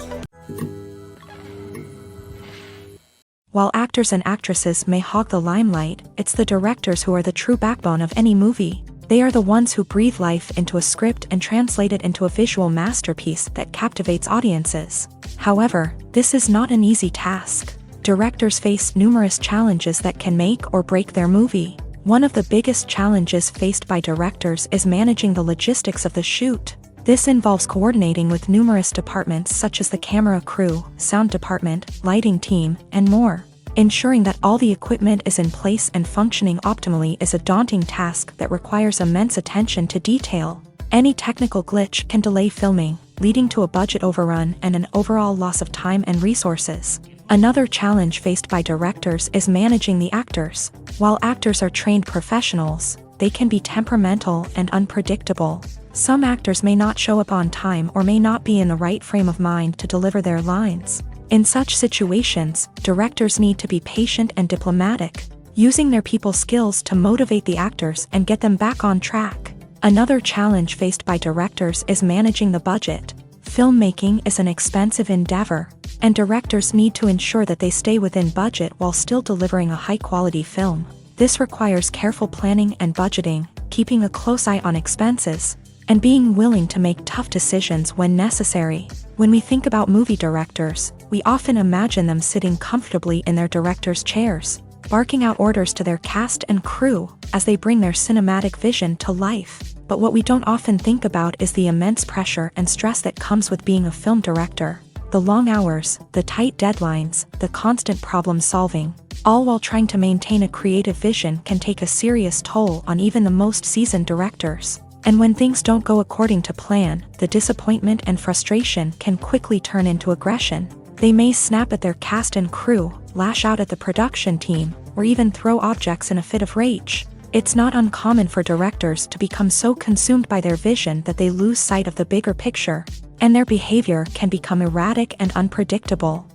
While actors and actresses may hog the limelight, it's the directors who are the true backbone of any movie. They are the ones who breathe life into a script and translate it into a visual masterpiece that captivates audiences. However, this is not an easy task. Directors face numerous challenges that can make or break their movie. One of the biggest challenges faced by directors is managing the logistics of the shoot. This involves coordinating with numerous departments such as the camera crew, sound department, lighting team, and more. Ensuring that all the equipment is in place and functioning optimally is a daunting task that requires immense attention to detail. Any technical glitch can delay filming, leading to a budget overrun and an overall loss of time and resources. Another challenge faced by directors is managing the actors. While actors are trained professionals, they can be temperamental and unpredictable. Some actors may not show up on time or may not be in the right frame of mind to deliver their lines. In such situations, directors need to be patient and diplomatic, using their people skills to motivate the actors and get them back on track. Another challenge faced by directors is managing the budget. Filmmaking is an expensive endeavor, and directors need to ensure that they stay within budget while still delivering a high-quality film. This requires careful planning and budgeting, keeping a close eye on expenses, and being willing to make tough decisions when necessary. When we think about movie directors, we often imagine them sitting comfortably in their director's chairs, barking out orders to their cast and crew as they bring their cinematic vision to life. But what we don't often think about is the immense pressure and stress that comes with being a film director. The long hours, the tight deadlines, the constant problem solving, all while trying to maintain a creative vision can take a serious toll on even the most seasoned directors. And when things don't go according to plan, the disappointment and frustration can quickly turn into aggression. They may snap at their cast and crew, lash out at the production team, or even throw objects in a fit of rage. It's not uncommon for directors to become so consumed by their vision that they lose sight of the bigger picture, and their behavior can become erratic and unpredictable.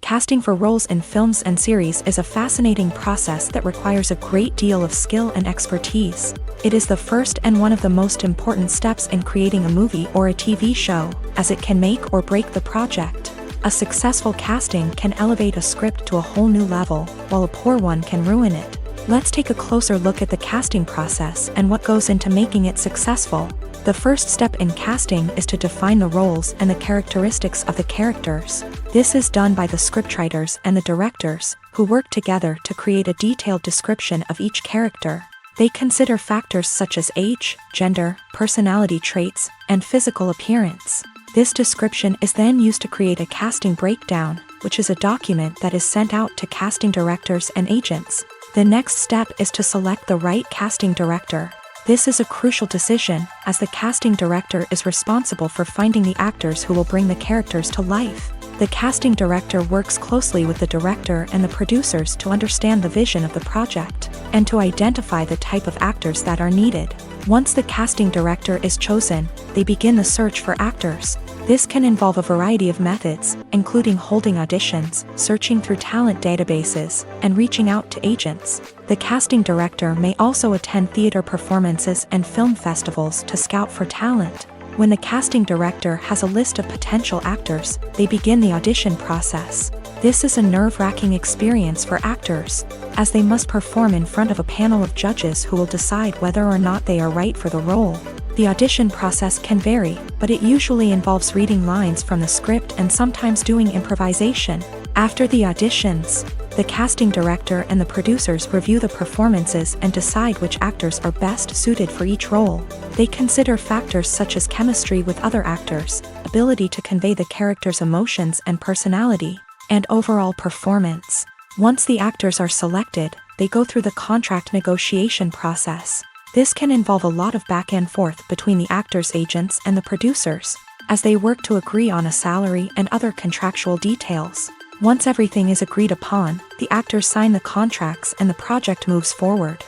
Casting for roles in films and series is a fascinating process that requires a great deal of skill and expertise. It is the first and one of the most important steps in creating a movie or a TV show, as it can make or break the project. A successful casting can elevate a script to a whole new level, while a poor one can ruin it. Let's take a closer look at the casting process and what goes into making it successful. The first step in casting is to define the roles and the characteristics of the characters. This is done by the scriptwriters and the directors, who work together to create a detailed description of each character. They consider factors such as age, gender, personality traits, and physical appearance. This description is then used to create a casting breakdown, which is a document that is sent out to casting directors and agents. The next step is to select the right casting director. This is a crucial decision, as the casting director is responsible for finding the actors who will bring the characters to life. The casting director works closely with the director and the producers to understand the vision of the project, and to identify the type of actors that are needed. Once the casting director is chosen, they begin the search for actors. This can involve a variety of methods, including holding auditions, searching through talent databases, and reaching out to agents. The casting director may also attend theater performances and film festivals to scout for talent. When the casting director has a list of potential actors, they begin the audition process. This is a nerve-wracking experience for actors, as they must perform in front of a panel of judges who will decide whether or not they are right for the role. The audition process can vary, but it usually involves reading lines from the script and sometimes doing improvisation. After the auditions, the casting director and the producers review the performances and decide which actors are best suited for each role. They consider factors such as chemistry with other actors, ability to convey the character's emotions and personality, and overall performance. Once the actors are selected, they go through the contract negotiation process. This can involve a lot of back and forth between the actors' agents and the producers, as they work to agree on a salary and other contractual details. Once everything is agreed upon, the actors sign the contracts and the project moves forward.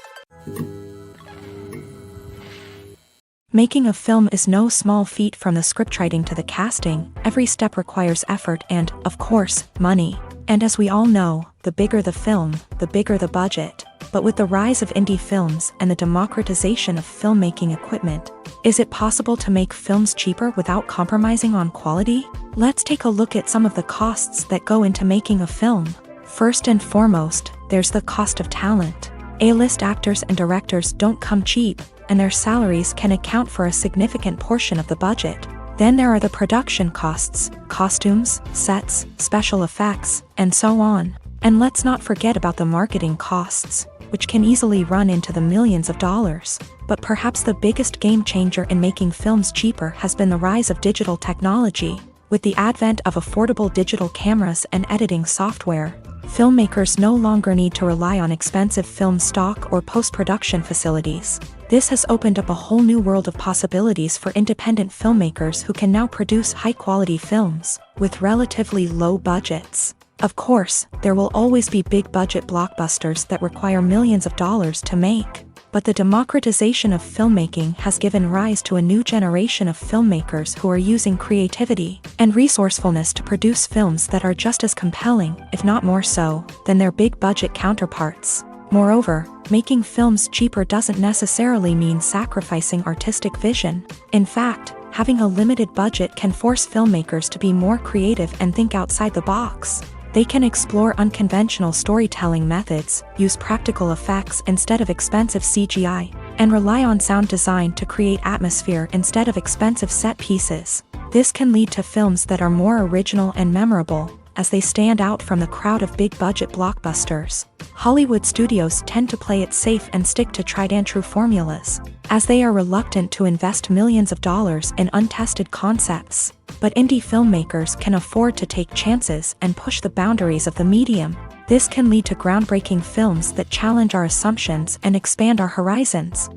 Making a film is no small feat. From the scriptwriting to the casting, every step requires effort and, of course, money. And as we all know, the bigger the film, the bigger the budget. But with the rise of indie films and the democratization of filmmaking equipment, is it possible to make films cheaper without compromising on quality? Let's take a look at some of the costs that go into making a film. First and foremost, there's the cost of talent. A-list actors and directors don't come cheap, and their salaries can account for a significant portion of the budget. Then there are the production costs, costumes, sets, special effects, and so on. And let's not forget about the marketing costs, which can easily run into the millions of dollars. But perhaps the biggest game changer in making films cheaper has been the rise of digital technology. With the advent of affordable digital cameras and editing software, filmmakers no longer need to rely on expensive film stock or post-production facilities. This has opened up a whole new world of possibilities for independent filmmakers who can now produce high-quality films with relatively low budgets. Of course, there will always be big-budget blockbusters that require millions of dollars to make. But the democratization of filmmaking has given rise to a new generation of filmmakers who are using creativity and resourcefulness to produce films that are just as compelling, if not more so, than their big-budget counterparts. Moreover, making films cheaper doesn't necessarily mean sacrificing artistic vision. In fact, having a limited budget can force filmmakers to be more creative and think outside the box. They can explore unconventional storytelling methods, use practical effects instead of expensive CGI, and rely on sound design to create atmosphere instead of expensive set pieces. This can lead to films that are more original and memorable, as they stand out from the crowd of big-budget blockbusters. Hollywood studios tend to play it safe and stick to tried-and-true formulas, as they are reluctant to invest millions of dollars in untested concepts. But indie filmmakers can afford to take chances and push the boundaries of the medium. This can lead to groundbreaking films that challenge our assumptions and expand our horizons.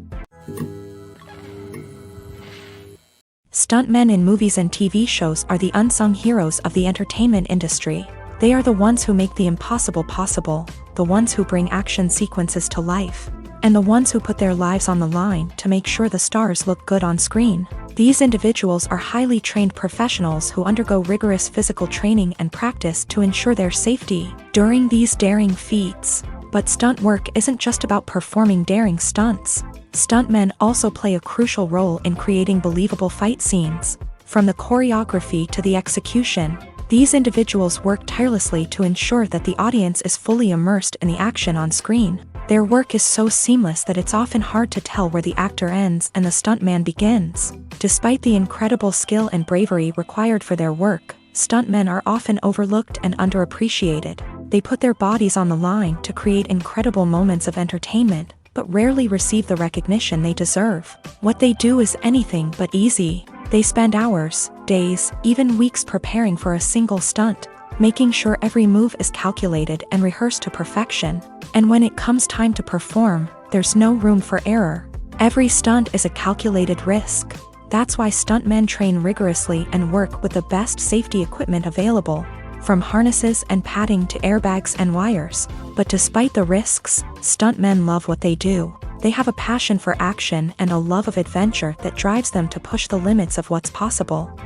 Stuntmen in movies and TV shows are the unsung heroes of the entertainment industry. They are the ones who make the impossible possible, the ones who bring action sequences to life, and the ones who put their lives on the line to make sure the stars look good on screen. These individuals are highly trained professionals who undergo rigorous physical training and practice to ensure their safety during these daring feats. But stunt work isn't just about performing daring stunts. Stuntmen also play a crucial role in creating believable fight scenes. From the choreography to the execution, these individuals work tirelessly to ensure that the audience is fully immersed in the action on screen. Their work is so seamless that it's often hard to tell where the actor ends and the stuntman begins. Despite the incredible skill and bravery required for their work, stuntmen are often overlooked and underappreciated. They put their bodies on the line to create incredible moments of entertainment, but rarely receive the recognition they deserve. What they do is anything but easy. They spend hours, days, even weeks preparing for a single stunt, making sure every move is calculated and rehearsed to perfection. And when it comes time to perform, there's no room for error. Every stunt is a calculated risk. That's why stuntmen train rigorously and work with the best safety equipment available, from harnesses and padding to airbags and wires. But despite the risks, stuntmen love what they do. They have a passion for action and a love of adventure that drives them to push the limits of what's possible.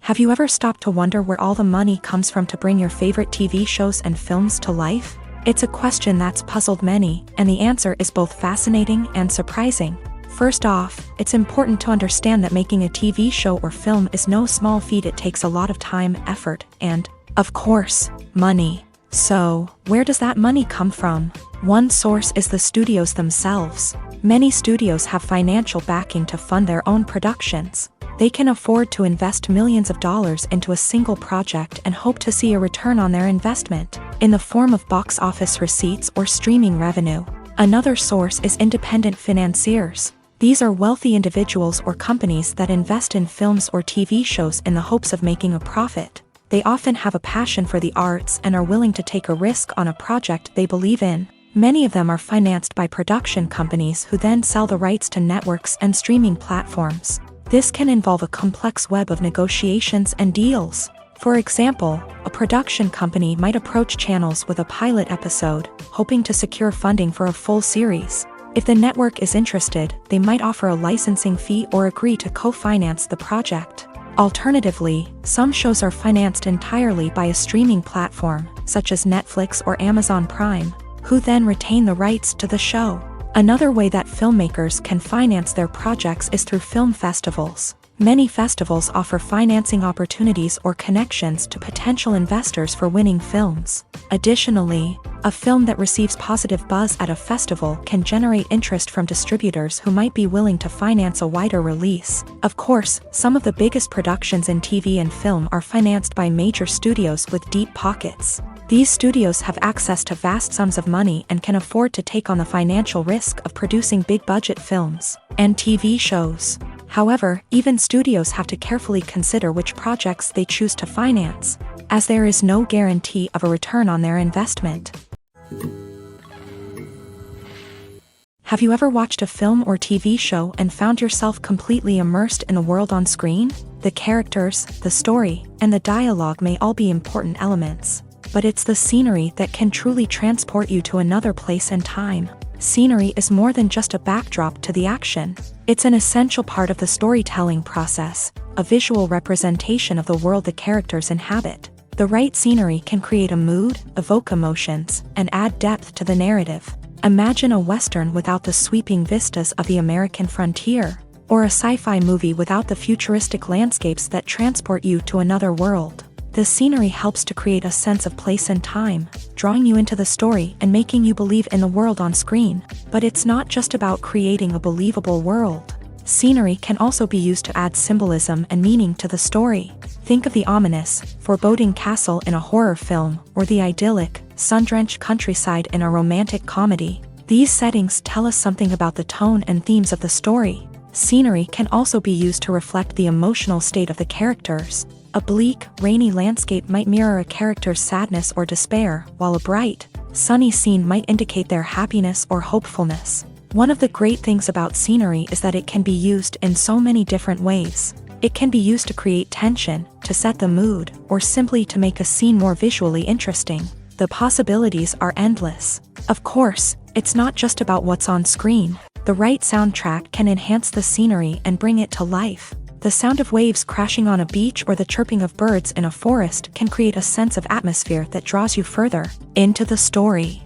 Have you ever stopped to wonder where all the money comes from to bring your favorite TV shows and films to life? It's a question that's puzzled many, and the answer is both fascinating and surprising. First off, it's important to understand that making a TV show or film is no small feat. It takes a lot of time, effort, and, of course, money. So, where does that money come from? One source is the studios themselves. Many studios have financial backing to fund their own productions. They can afford to invest millions of dollars into a single project and hope to see a return on their investment, in the form of box office receipts or streaming revenue. Another source is independent financiers. These are wealthy individuals or companies that invest in films or TV shows in the hopes of making a profit. They often have a passion for the arts and are willing to take a risk on a project they believe in. Many of them are financed by production companies who then sell the rights to networks and streaming platforms. This can involve a complex web of negotiations and deals. For example, a production company might approach channels with a pilot episode, hoping to secure funding for a full series. If the network is interested, they might offer a licensing fee or agree to co-finance the project. Alternatively, some shows are financed entirely by a streaming platform, such as Netflix or Amazon Prime, who then retain the rights to the show. Another way that filmmakers can finance their projects is through film festivals. Many festivals offer financing opportunities or connections to potential investors for winning films. Additionally, a film that receives positive buzz at a festival can generate interest from distributors who might be willing to finance a wider release. Of course, some of the biggest productions in TV and film are financed by major studios with deep pockets. These studios have access to vast sums of money and can afford to take on the financial risk of producing big-budget films and TV shows. However, even studios have to carefully consider which projects they choose to finance, as there is no guarantee of a return on their investment. Have you ever watched a film or TV show and found yourself completely immersed in the world on screen? The characters, the story, and the dialogue may all be important elements, but it's the scenery that can truly transport you to another place and time. Scenery is more than just a backdrop to the action. It's an essential part of the storytelling process, a visual representation of the world the characters inhabit. The right scenery can create a mood, evoke emotions, and add depth to the narrative. Imagine a Western without the sweeping vistas of the American frontier, or a sci-fi movie without the futuristic landscapes that transport you to another world. The scenery helps to create a sense of place and time, drawing you into the story and making you believe in the world on screen. But it's not just about creating a believable world. Scenery can also be used to add symbolism and meaning to the story. Think of the ominous, foreboding castle in a horror film, or the idyllic, sun-drenched countryside in a romantic comedy. These settings tell us something about the tone and themes of the story. Scenery can also be used to reflect the emotional state of the characters. A bleak, rainy landscape might mirror a character's sadness or despair, while a bright, sunny scene might indicate their happiness or hopefulness. One of the great things about scenery is that it can be used in so many different ways. It can be used to create tension, to set the mood, or simply to make a scene more visually interesting. The possibilities are endless. Of course, it's not just about what's on screen. The right soundtrack can enhance the scenery and bring it to life. The sound of waves crashing on a beach or the chirping of birds in a forest can create a sense of atmosphere that draws you further into the story.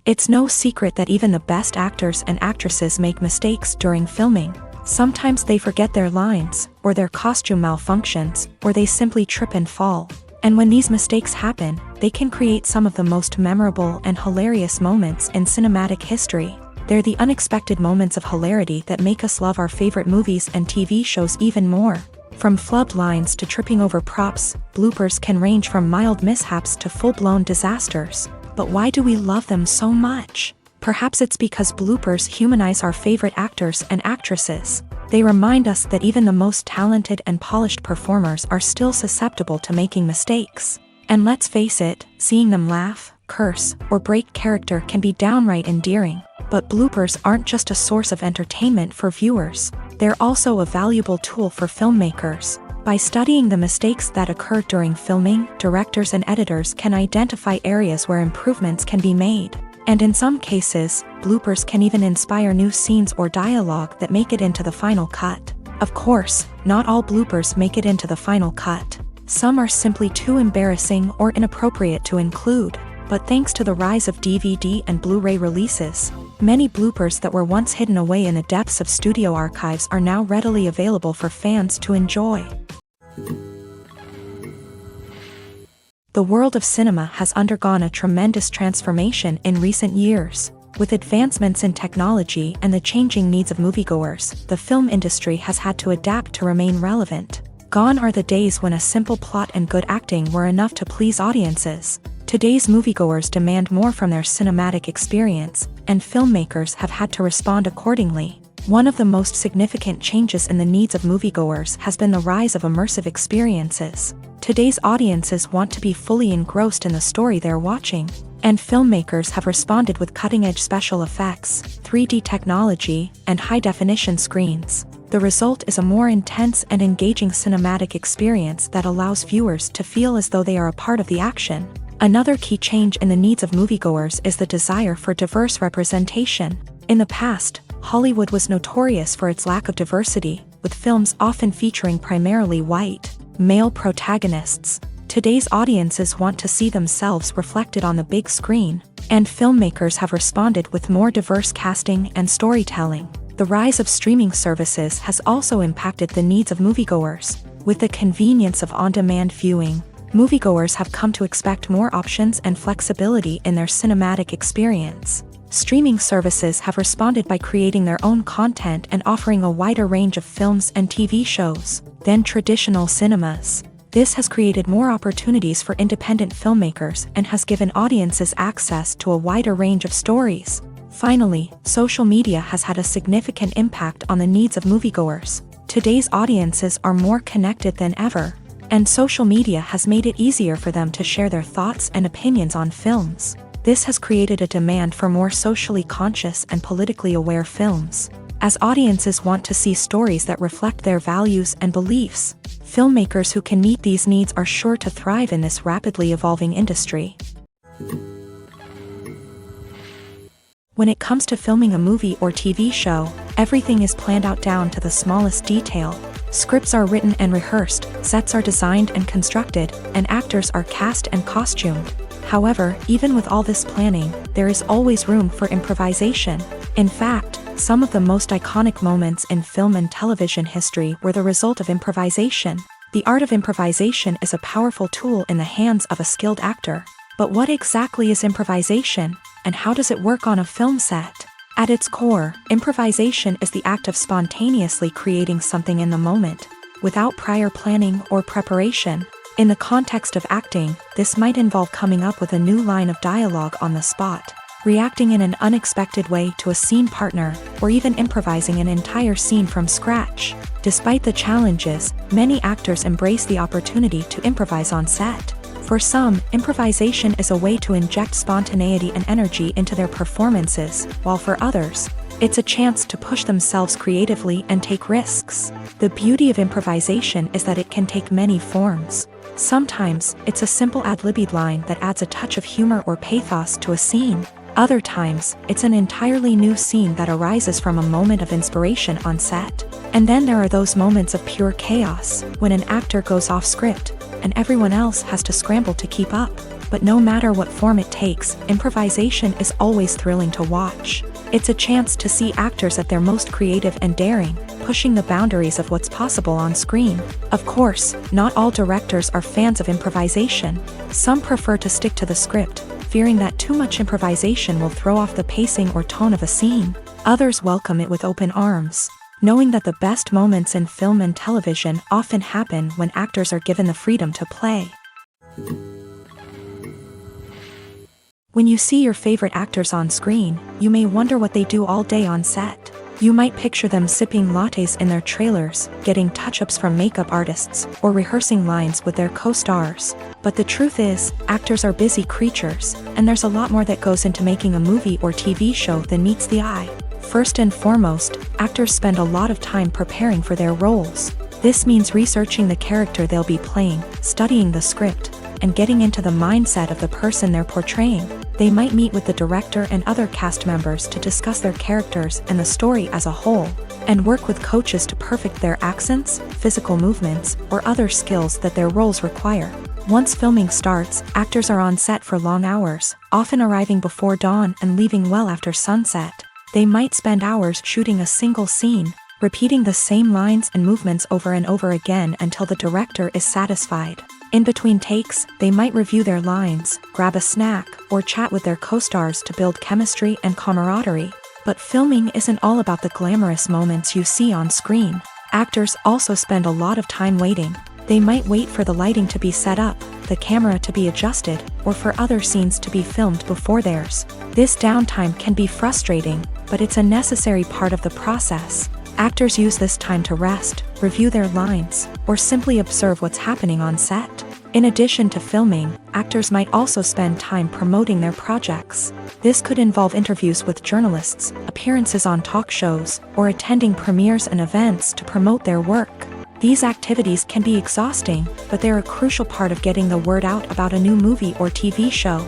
It's no secret that even the best actors and actresses make mistakes during filming. Sometimes they forget their lines, or their costume malfunctions, or they simply trip and fall. And when these mistakes happen, they can create some of the most memorable and hilarious moments in cinematic history. They're the unexpected moments of hilarity that make us love our favorite movies and TV shows even more. From flubbed lines to tripping over props, bloopers can range from mild mishaps to full-blown disasters. But why do we love them so much? Perhaps it's because bloopers humanize our favorite actors and actresses. They remind us that even the most talented and polished performers are still susceptible to making mistakes. And let's face it, seeing them laugh, curse, or break character can be downright endearing. But bloopers aren't just a source of entertainment for viewers. They're also a valuable tool for filmmakers. By studying the mistakes that occur during filming, directors and editors can identify areas where improvements can be made. And in some cases, bloopers can even inspire new scenes or dialogue that make it into the final cut. Of course, not all bloopers make it into the final cut. Some are simply too embarrassing or inappropriate to include. But thanks to the rise of DVD and Blu-ray releases, many bloopers that were once hidden away in the depths of studio archives are now readily available for fans to enjoy. The world of cinema has undergone a tremendous transformation in recent years. With advancements in technology and the changing needs of moviegoers, the film industry has had to adapt to remain relevant. Gone are the days when a simple plot and good acting were enough to please audiences. Today's moviegoers demand more from their cinematic experience, and filmmakers have had to respond accordingly. One of the most significant changes in the needs of moviegoers has been the rise of immersive experiences. Today's audiences want to be fully engrossed in the story they're watching, and filmmakers have responded with cutting-edge special effects, 3D technology, and high-definition screens. The result is a more intense and engaging cinematic experience that allows viewers to feel as though they are a part of the action. Another key change in the needs of moviegoers is the desire for diverse representation. In the past, Hollywood was notorious for its lack of diversity, with films often featuring primarily white, male protagonists. Today's audiences want to see themselves reflected on the big screen, and filmmakers have responded with more diverse casting and storytelling. The rise of streaming services has also impacted the needs of moviegoers. With the convenience of on-demand viewing, moviegoers have come to expect more options and flexibility in their cinematic experience. Streaming services have responded by creating their own content and offering a wider range of films and TV shows than traditional cinemas. This has created more opportunities for independent filmmakers and has given audiences access to a wider range of stories. Finally, social media has had a significant impact on the needs of moviegoers. Today's audiences are more connected than ever, and social media has made it easier for them to share their thoughts and opinions on films. This has created a demand for more socially conscious and politically aware films. As audiences want to see stories that reflect their values and beliefs, filmmakers who can meet these needs are sure to thrive in this rapidly evolving industry. When it comes to filming a movie or TV show, everything is planned out down to the smallest detail. Scripts are written and rehearsed, sets are designed and constructed, and actors are cast and costumed. However, even with all this planning, there is always room for improvisation. In fact, some of the most iconic moments in film and television history were the result of improvisation. The art of improvisation is a powerful tool in the hands of a skilled actor. But what exactly is improvisation, and how does it work on a film set? At its core, improvisation is the act of spontaneously creating something in the moment, without prior planning or preparation. In the context of acting, this might involve coming up with a new line of dialogue on the spot, reacting in an unexpected way to a scene partner, or even improvising an entire scene from scratch. Despite the challenges, many actors embrace the opportunity to improvise on set. For some, improvisation is a way to inject spontaneity and energy into their performances, while for others, it's a chance to push themselves creatively and take risks. The beauty of improvisation is that it can take many forms. Sometimes, it's a simple ad-libbed line that adds a touch of humor or pathos to a scene. Other times, it's an entirely new scene that arises from a moment of inspiration on set. And then there are those moments of pure chaos, when an actor goes off script, and everyone else has to scramble to keep up. But no matter what form it takes, improvisation is always thrilling to watch. It's a chance to see actors at their most creative and daring, pushing the boundaries of what's possible on screen. Of course, not all directors are fans of improvisation. Some prefer to stick to the script, fearing that too much improvisation will throw off the pacing or tone of a scene. Others welcome it with open arms, knowing that the best moments in film and television often happen when actors are given the freedom to play. When you see your favorite actors on screen, you may wonder what they do all day on set. You might picture them sipping lattes in their trailers, getting touch-ups from makeup artists, or rehearsing lines with their co-stars. But the truth is, actors are busy creatures, and there's a lot more that goes into making a movie or TV show than meets the eye. First and foremost, actors spend a lot of time preparing for their roles. This means researching the character they'll be playing, studying the script, and getting into the mindset of the person they're portraying. They might meet with the director and other cast members to discuss their characters and the story as a whole, and work with coaches to perfect their accents, physical movements, or other skills that their roles require. Once filming starts, actors are on set for long hours, often arriving before dawn and leaving well after sunset. They might spend hours shooting a single scene, repeating the same lines and movements over and over again until the director is satisfied. In between takes, they might review their lines, grab a snack, or chat with their co-stars to build chemistry and camaraderie. But filming isn't all about the glamorous moments you see on screen. Actors also spend a lot of time waiting. They might wait for the lighting to be set up, the camera to be adjusted, or for other scenes to be filmed before theirs. This downtime can be frustrating, but it's a necessary part of the process. Actors use this time to rest, review their lines, or simply observe what's happening on set. In addition to filming, actors might also spend time promoting their projects. This could involve interviews with journalists, appearances on talk shows, or attending premieres and events to promote their work. These activities can be exhausting, but they're a crucial part of getting the word out about a new movie or TV show.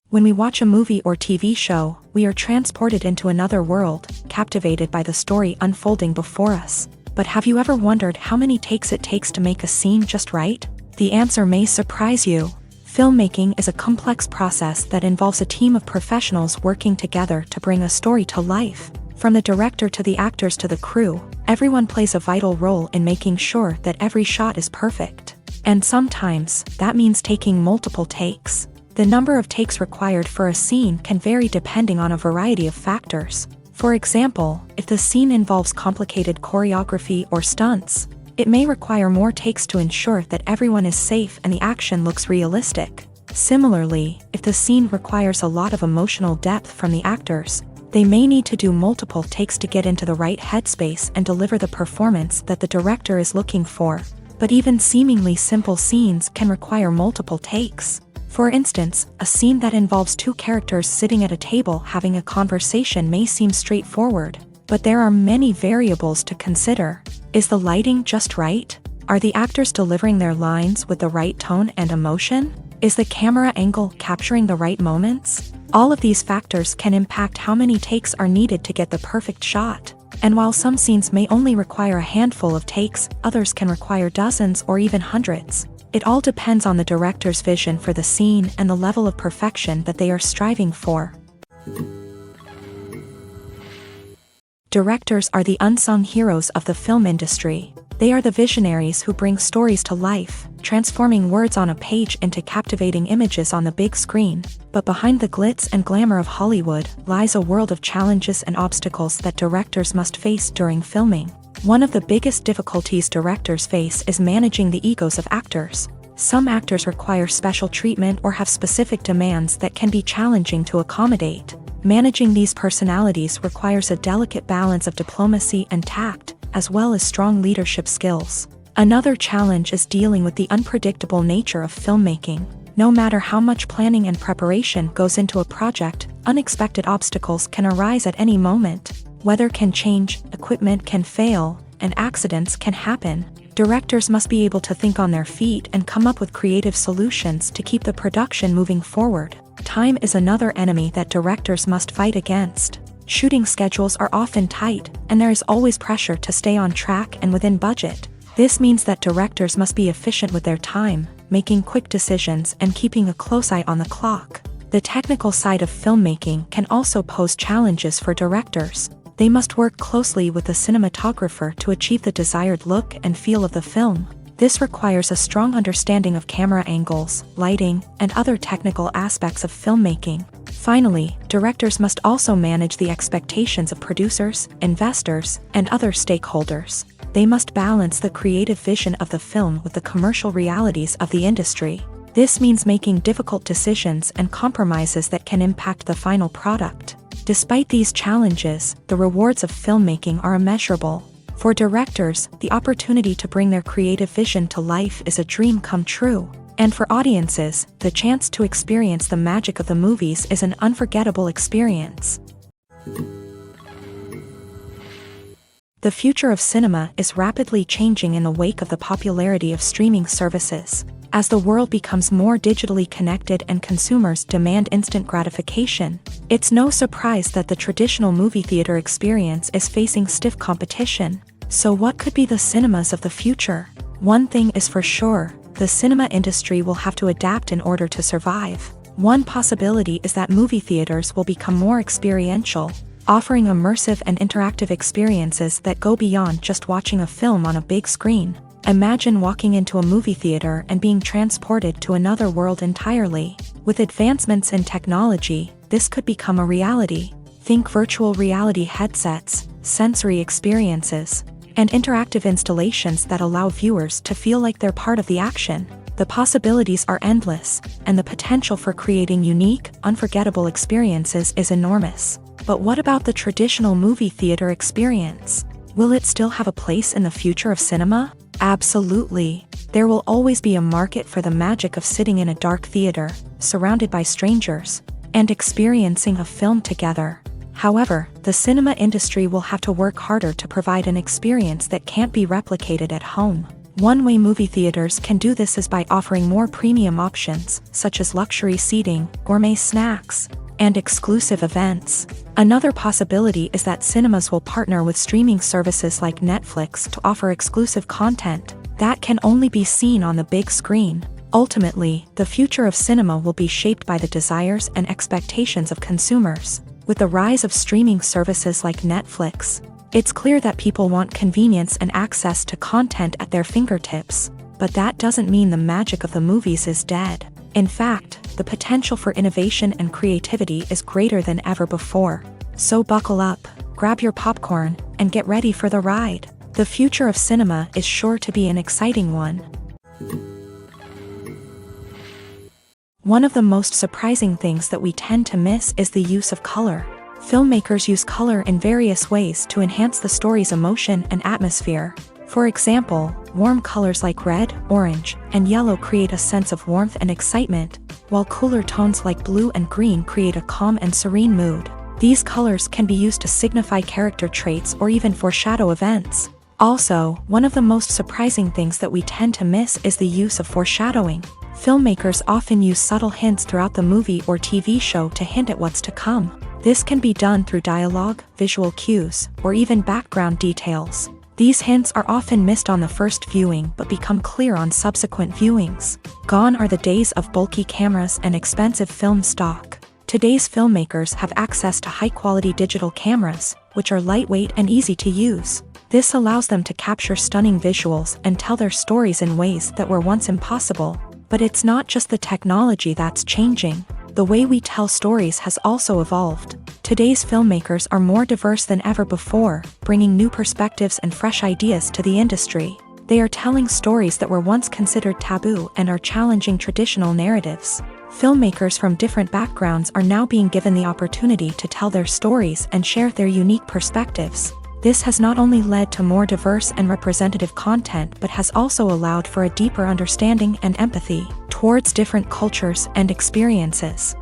When we watch a movie or TV show, we are transported into another world, captivated by the story unfolding before us. But have you ever wondered how many takes it takes to make a scene just right? The answer may surprise you. Filmmaking is a complex process that involves a team of professionals working together to bring a story to life. From the director to the actors to the crew, everyone plays a vital role in making sure that every shot is perfect. And sometimes, that means taking multiple takes. The number of takes required for a scene can vary depending on a variety of factors. For example, if the scene involves complicated choreography or stunts, it may require more takes to ensure that everyone is safe and the action looks realistic. Similarly, if the scene requires a lot of emotional depth from the actors, they may need to do multiple takes to get into the right headspace and deliver the performance that the director is looking for. But even seemingly simple scenes can require multiple takes. For instance, a scene that involves two characters sitting at a table having a conversation may seem straightforward, but there are many variables to consider. Is the lighting just right? Are the actors delivering their lines with the right tone and emotion? Is the camera angle capturing the right moments? All of these factors can impact how many takes are needed to get the perfect shot. And while some scenes may only require a handful of takes, others can require dozens or even hundreds. It all depends on the director's vision for the scene and the level of perfection that they are striving for. Directors are the unsung heroes of the film industry. They are the visionaries who bring stories to life, transforming words on a page into captivating images on the big screen. But behind the glitz and glamour of Hollywood lies a world of challenges and obstacles that directors must face during filming. One of the biggest difficulties directors face is managing the egos of actors. Some actors require special treatment or have specific demands that can be challenging to accommodate. Managing these personalities requires a delicate balance of diplomacy and tact, as well as strong leadership skills. Another challenge is dealing with the unpredictable nature of filmmaking. No matter how much planning and preparation goes into a project, unexpected obstacles can arise at any moment. Weather can change, equipment can fail, and accidents can happen. Directors must be able to think on their feet and come up with creative solutions to keep the production moving forward. Time is another enemy that directors must fight against. Shooting schedules are often tight, and there is always pressure to stay on track and within budget. This means that directors must be efficient with their time, making quick decisions and keeping a close eye on the clock. The technical side of filmmaking can also pose challenges for directors. They must work closely with the cinematographer to achieve the desired look and feel of the film. This requires a strong understanding of camera angles, lighting, and other technical aspects of filmmaking. Finally, directors must also manage the expectations of producers, investors, and other stakeholders. They must balance the creative vision of the film with the commercial realities of the industry. This means making difficult decisions and compromises that can impact the final product. Despite these challenges, the rewards of filmmaking are immeasurable. For directors, the opportunity to bring their creative vision to life is a dream come true. And for audiences, the chance to experience the magic of the movies is an unforgettable experience. The future of cinema is rapidly changing in the wake of the popularity of streaming services. As the world becomes more digitally connected and consumers demand instant gratification, it's no surprise that the traditional movie theater experience is facing stiff competition. So what could be the cinemas of the future? One thing is for sure, the cinema industry will have to adapt in order to survive. One possibility is that movie theaters will become more experiential, offering immersive and interactive experiences that go beyond just watching a film on a big screen. Imagine walking into a movie theater and being transported to another world entirely. With advancements in technology, this could become a reality. Think virtual reality headsets, sensory experiences, and interactive installations that allow viewers to feel like they're part of the action. The possibilities are endless, and the potential for creating unique, unforgettable experiences is enormous. But what about the traditional movie theater experience? Will it still have a place in the future of cinema? Absolutely. There will always be a market for the magic of sitting in a dark theater, surrounded by strangers, and experiencing a film together. However, the cinema industry will have to work harder to provide an experience that can't be replicated at home. One way movie theaters can do this is by offering more premium options, such as luxury seating, gourmet snacks, and exclusive events. Another possibility is that cinemas will partner with streaming services like Netflix to offer exclusive content that can only be seen on the big screen. Ultimately, the future of cinema will be shaped by the desires and expectations of consumers. With the rise of streaming services like Netflix, it's clear that people want convenience and access to content at their fingertips. But that doesn't mean the magic of the movies is dead. In fact, the potential for innovation and creativity is greater than ever before. So buckle up, grab your popcorn, and get ready for the ride. The future of cinema is sure to be an exciting one. One of the most surprising things that we tend to miss is the use of color. Filmmakers use color in various ways to enhance the story's emotion and atmosphere. For example, warm colors like red, orange, and yellow create a sense of warmth and excitement, while cooler tones like blue and green create a calm and serene mood. These colors can be used to signify character traits or even foreshadow events. Also, one of the most surprising things that we tend to miss is the use of foreshadowing. Filmmakers often use subtle hints throughout the movie or TV show to hint at what's to come. This can be done through dialogue, visual cues, or even background details. These hints are often missed on the first viewing but become clear on subsequent viewings. Gone are the days of bulky cameras and expensive film stock. Today's filmmakers have access to high-quality digital cameras, which are lightweight and easy to use. This allows them to capture stunning visuals and tell their stories in ways that were once impossible. But it's not just the technology that's changing. The way we tell stories has also evolved. Today's filmmakers are more diverse than ever before, bringing new perspectives and fresh ideas to the industry. They are telling stories that were once considered taboo and are challenging traditional narratives. Filmmakers from different backgrounds are now being given the opportunity to tell their stories and share their unique perspectives. This has not only led to more diverse and representative content but has also allowed for a deeper understanding and empathy towards different cultures and experiences.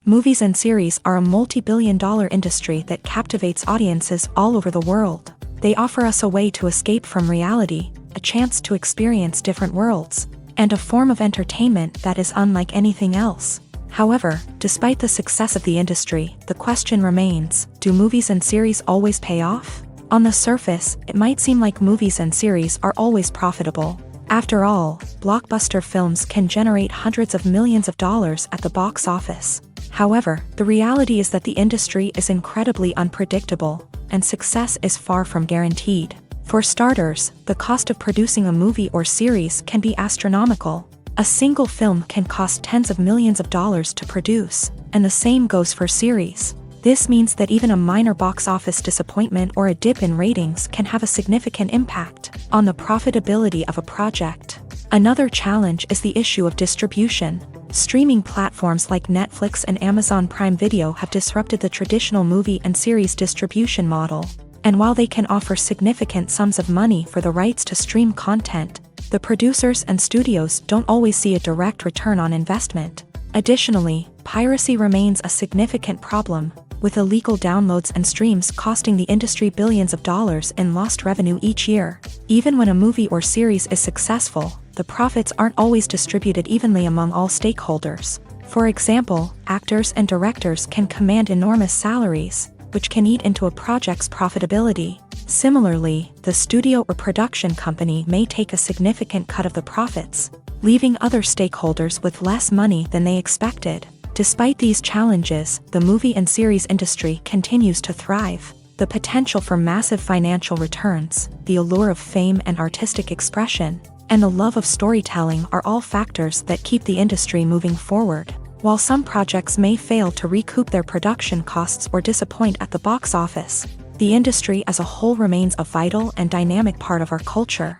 Movies and series are a multi-billion-dollar industry that captivates audiences all over the world. They offer us a way to escape from reality, a chance to experience different worlds, and a form of entertainment that is unlike anything else. However, despite the success of the industry, the question remains, do movies and series always pay off? On the surface, it might seem like movies and series are always profitable. After all, blockbuster films can generate hundreds of millions of dollars at the box office. However, the reality is that the industry is incredibly unpredictable, and success is far from guaranteed. For starters, the cost of producing a movie or series can be astronomical. A single film can cost tens of millions of dollars to produce, and the same goes for series. This means that even a minor box office disappointment or a dip in ratings can have a significant impact on the profitability of a project. Another challenge is the issue of distribution. Streaming platforms like Netflix and Amazon Prime Video have disrupted the traditional movie and series distribution model. And while they can offer significant sums of money for the rights to stream content, the producers and studios don't always see a direct return on investment. Additionally, piracy remains a significant problem, with illegal downloads and streams costing the industry billions of dollars in lost revenue each year. Even when a movie or series is successful, the profits aren't always distributed evenly among all stakeholders. For example, actors and directors can command enormous salaries, which can eat into a project's profitability. Similarly, the studio or production company may take a significant cut of the profits, leaving other stakeholders with less money than they expected. Despite these challenges, the movie and series industry continues to thrive. The potential for massive financial returns, the allure of fame and artistic expression, and the love of storytelling are all factors that keep the industry moving forward. While some projects may fail to recoup their production costs or disappoint at the box office, the industry as a whole remains a vital and dynamic part of our culture.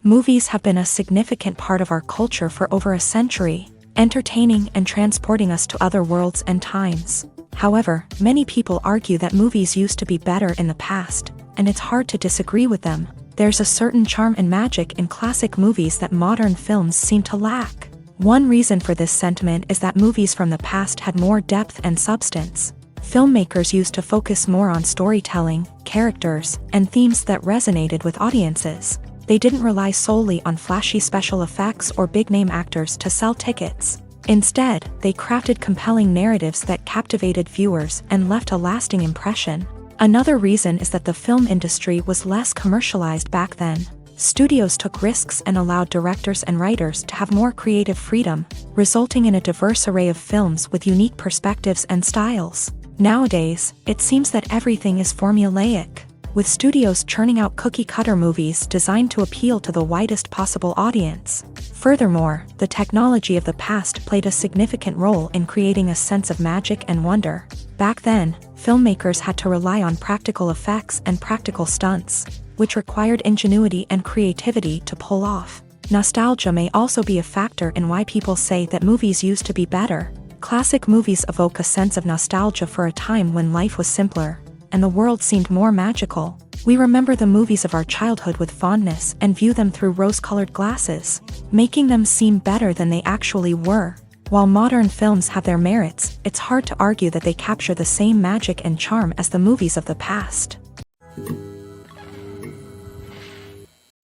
Movies have been a significant part of our culture for over a century, entertaining and transporting us to other worlds and times. However, many people argue that movies used to be better in the past, and it's hard to disagree with them. There's a certain charm and magic in classic movies that modern films seem to lack. One reason for this sentiment is that movies from the past had more depth and substance. Filmmakers used to focus more on storytelling, characters, and themes that resonated with audiences. They didn't rely solely on flashy special effects or big-name actors to sell tickets. Instead, they crafted compelling narratives that captivated viewers and left a lasting impression. Another reason is that the film industry was less commercialized back then. Studios took risks and allowed directors and writers to have more creative freedom, resulting in a diverse array of films with unique perspectives and styles. Nowadays, it seems that everything is formulaic, with studios churning out cookie-cutter movies designed to appeal to the widest possible audience. Furthermore, the technology of the past played a significant role in creating a sense of magic and wonder. Back then, filmmakers had to rely on practical effects and practical stunts, which required ingenuity and creativity to pull off. Nostalgia may also be a factor in why people say that movies used to be better. Classic movies evoke a sense of nostalgia for a time when life was simpler, and the world seemed more magical. We remember the movies of our childhood with fondness and view them through rose-colored glasses, making them seem better than they actually were. While modern films have their merits, it's hard to argue that they capture the same magic and charm as the movies of the past.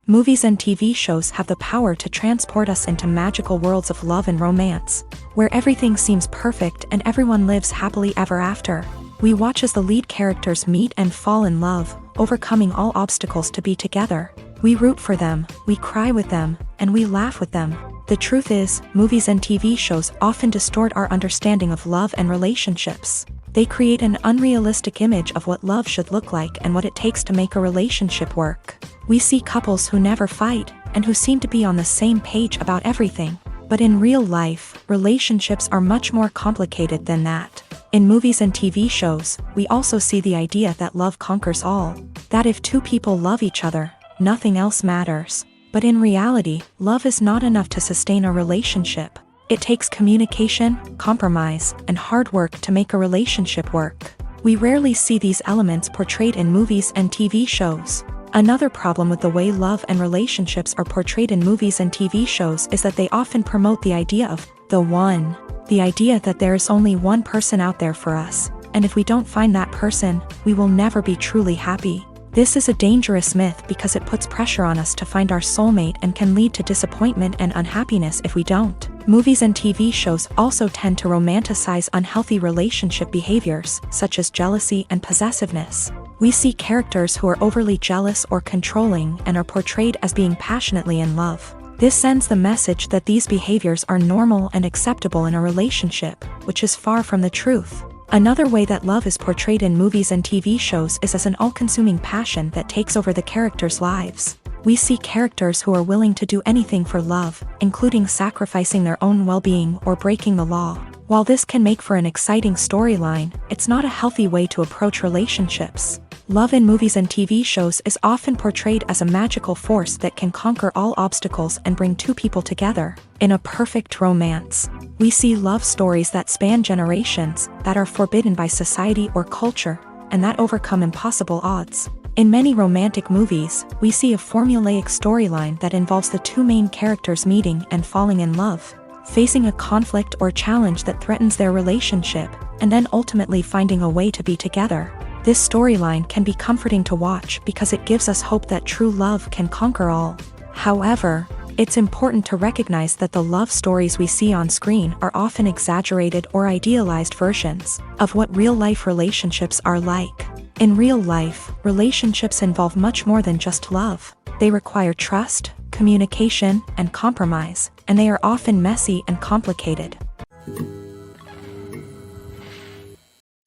Movies and TV shows have the power to transport us into magical worlds of love and romance, where everything seems perfect and everyone lives happily ever after. We watch as the lead characters meet and fall in love, overcoming all obstacles to be together. We root for them, we cry with them, and we laugh with them. The truth is, movies and TV shows often distort our understanding of love and relationships. They create an unrealistic image of what love should look like and what it takes to make a relationship work. We see couples who never fight, and who seem to be on the same page about everything. But in real life, relationships are much more complicated than that. In movies and TV shows, we also see the idea that love conquers all. That if two people love each other, nothing else matters. But in reality, love is not enough to sustain a relationship. It takes communication, compromise, and hard work to make a relationship work. We rarely see these elements portrayed in movies and TV shows. Another problem with the way love and relationships are portrayed in movies and TV shows is that they often promote the idea of the one. The idea that there is only one person out there for us, and if we don't find that person, we will never be truly happy. This is a dangerous myth because it puts pressure on us to find our soulmate and can lead to disappointment and unhappiness if we don't. Movies and TV shows also tend to romanticize unhealthy relationship behaviors, such as jealousy and possessiveness. We see characters who are overly jealous or controlling and are portrayed as being passionately in love. This sends the message that these behaviors are normal and acceptable in a relationship, which is far from the truth. Another way that love is portrayed in movies and TV shows is as an all-consuming passion that takes over the characters' lives. We see characters who are willing to do anything for love, including sacrificing their own well-being or breaking the law. While this can make for an exciting storyline, it's not a healthy way to approach relationships. Love in movies and TV shows is often portrayed as a magical force that can conquer all obstacles and bring two people together. In a perfect romance, we see love stories that span generations, that are forbidden by society or culture, and that overcome impossible odds. In many romantic movies, we see a formulaic storyline that involves the two main characters meeting and falling in love, facing a conflict or challenge that threatens their relationship, and then ultimately finding a way to be together. This storyline can be comforting to watch because it gives us hope that true love can conquer all. However, it's important to recognize that the love stories we see on screen are often exaggerated or idealized versions of what real-life relationships are like. In real life, relationships involve much more than just love. They require trust, communication, and compromise, and they are often messy and complicated.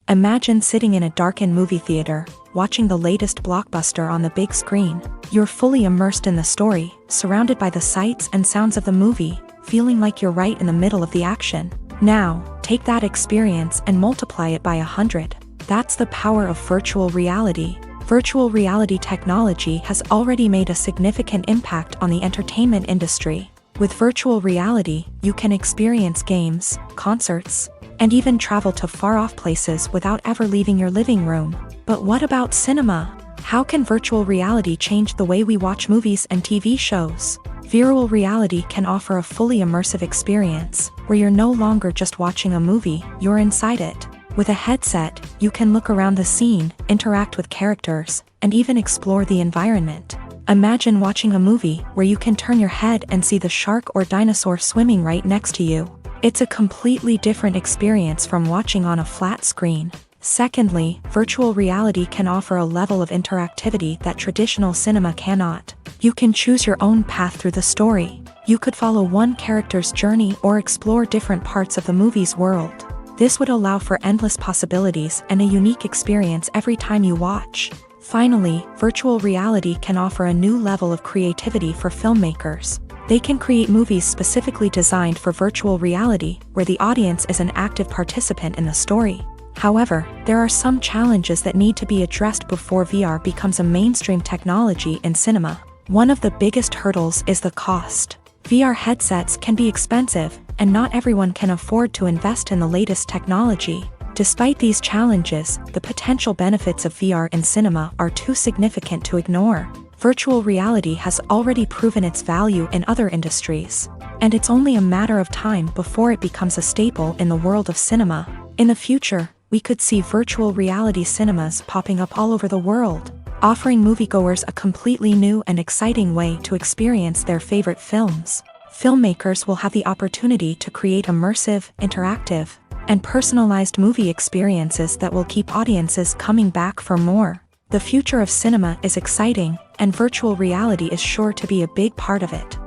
Imagine sitting in a darkened movie theater, watching the latest blockbuster on the big screen. You're fully immersed in the story, surrounded by the sights and sounds of the movie, feeling like you're right in the middle of the action. Now, take that experience and multiply it by 100. That's the power of virtual reality. Virtual reality technology has already made a significant impact on the entertainment industry. With virtual reality, you can experience games, concerts, and even travel to far-off places without ever leaving your living room. But what about cinema? How can virtual reality change the way we watch movies and TV shows? Virtual reality can offer a fully immersive experience, where you're no longer just watching a movie, you're inside it. With a headset, you can look around the scene, interact with characters, and even explore the environment. Imagine watching a movie where you can turn your head and see the shark or dinosaur swimming right next to you. It's a completely different experience from watching on a flat screen. Secondly, virtual reality can offer a level of interactivity that traditional cinema cannot. You can choose your own path through the story. You could follow one character's journey or explore different parts of the movie's world. This would allow for endless possibilities and a unique experience every time you watch. Finally, virtual reality can offer a new level of creativity for filmmakers. They can create movies specifically designed for virtual reality, where the audience is an active participant in the story. However, there are some challenges that need to be addressed before VR becomes a mainstream technology in cinema. One of the biggest hurdles is the cost. VR headsets can be expensive, and not everyone can afford to invest in the latest technology. Despite these challenges, the potential benefits of VR in cinema are too significant to ignore. Virtual reality has already proven its value in other industries, and it's only a matter of time before it becomes a staple in the world of cinema. In the future, we could see virtual reality cinemas popping up all over the world, offering moviegoers a completely new and exciting way to experience their favorite films. Filmmakers will have the opportunity to create immersive, interactive, and personalized movie experiences that will keep audiences coming back for more. The future of cinema is exciting, and virtual reality is sure to be a big part of it.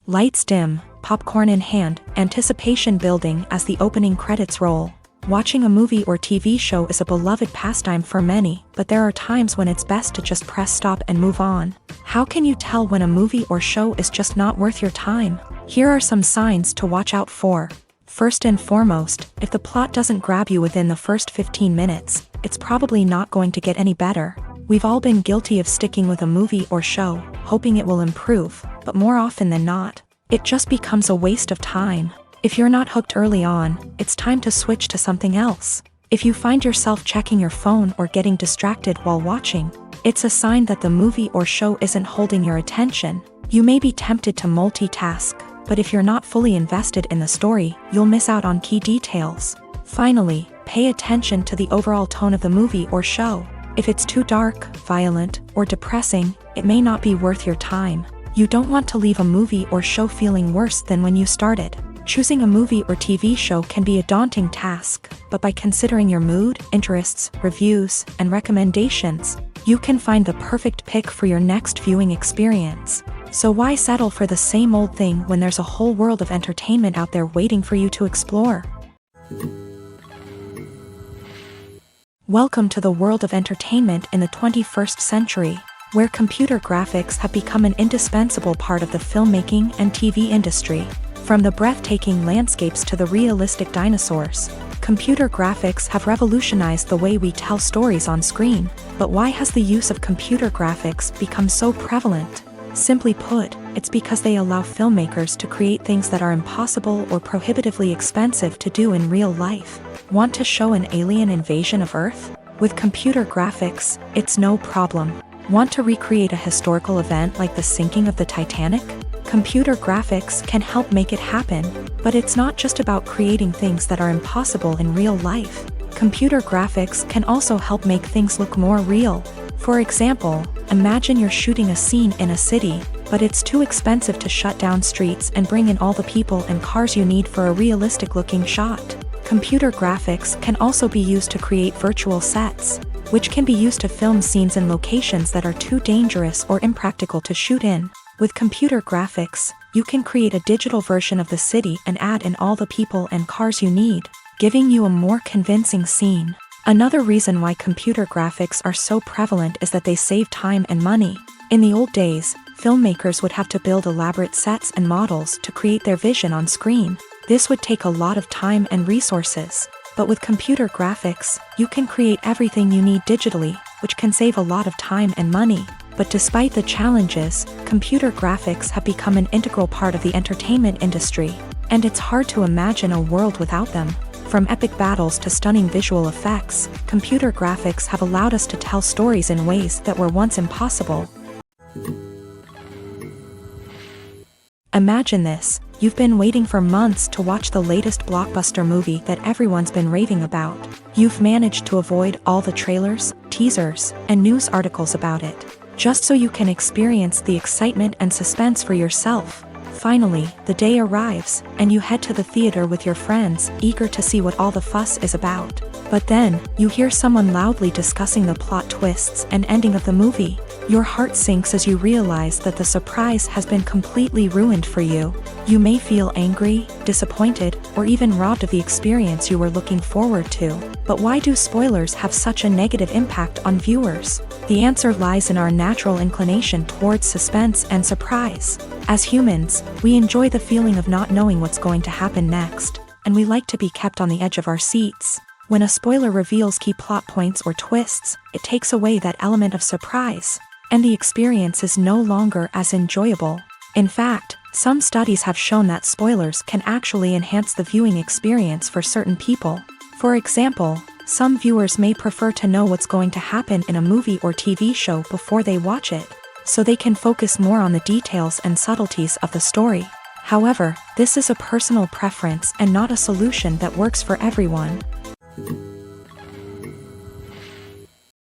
Lights dim, popcorn in hand, anticipation building as the opening credits roll. Watching a movie or TV show is a beloved pastime for many, but there are times when it's best to just press stop and move on. How can you tell when a movie or show is just not worth your time? Here are some signs to watch out for. First and foremost, if the plot doesn't grab you within the first 15 minutes, it's probably not going to get any better. We've all been guilty of sticking with a movie or show, hoping it will improve, but more often than not, it just becomes a waste of time. If you're not hooked early on, it's time to switch to something else. If you find yourself checking your phone or getting distracted while watching, it's a sign that the movie or show isn't holding your attention. You may be tempted to multitask, but if you're not fully invested in the story, you'll miss out on key details. Finally, pay attention to the overall tone of the movie or show. If it's too dark, violent, or depressing, it may not be worth your time. You don't want to leave a movie or show feeling worse than when you started. Choosing a movie or TV show can be a daunting task, but by considering your mood, interests, reviews, and recommendations, you can find the perfect pick for your next viewing experience. So why settle for the same old thing when there's a whole world of entertainment out there waiting for you to explore? Welcome to the world of entertainment in the 21st century, where computer graphics have become an indispensable part of the filmmaking and TV industry. From the breathtaking landscapes to the realistic dinosaurs, computer graphics have revolutionized the way we tell stories on screen. But why has the use of computer graphics become so prevalent? Simply put, it's because they allow filmmakers to create things that are impossible or prohibitively expensive to do in real life. Want to show an alien invasion of Earth? With computer graphics, it's no problem. Want to recreate a historical event like the sinking of the Titanic? Computer graphics can help make it happen, but it's not just about creating things that are impossible in real life. Computer graphics can also help make things look more real. For example, imagine you're shooting a scene in a city, but it's too expensive to shut down streets and bring in all the people and cars you need for a realistic-looking shot. Computer graphics can also be used to create virtual sets, which can be used to film scenes in locations that are too dangerous or impractical to shoot in. With computer graphics, you can create a digital version of the city and add in all the people and cars you need, giving you a more convincing scene. Another reason why computer graphics are so prevalent is that they save time and money. In the old days, filmmakers would have to build elaborate sets and models to create their vision on screen. This would take a lot of time and resources. But with computer graphics, you can create everything you need digitally, which can save a lot of time and money. But despite the challenges, computer graphics have become an integral part of the entertainment industry, and it's hard to imagine a world without them. From epic battles to stunning visual effects, computer graphics have allowed us to tell stories in ways that were once impossible. Imagine this. You've been waiting for months to watch the latest blockbuster movie that everyone's been raving about. You've managed to avoid all the trailers, teasers, and news articles about it, just so you can experience the excitement and suspense for yourself. Finally, the day arrives, and you head to the theater with your friends, eager to see what all the fuss is about. But then, you hear someone loudly discussing the plot twists and ending of the movie. Your heart sinks as you realize that the surprise has been completely ruined for you. You may feel angry, disappointed, or even robbed of the experience you were looking forward to. But why do spoilers have such a negative impact on viewers? The answer lies in our natural inclination towards suspense and surprise. As humans, we enjoy the feeling of not knowing what's going to happen next. and we like to be kept on the edge of our seats. When a spoiler reveals key plot points or twists, it takes away that element of surprise, and the experience is no longer as enjoyable. In fact, some studies have shown that spoilers can actually enhance the viewing experience for certain people. For example, some viewers may prefer to know what's going to happen in a movie or TV show before they watch it, so they can focus more on the details and subtleties of the story. However, this is a personal preference and not a solution that works for everyone.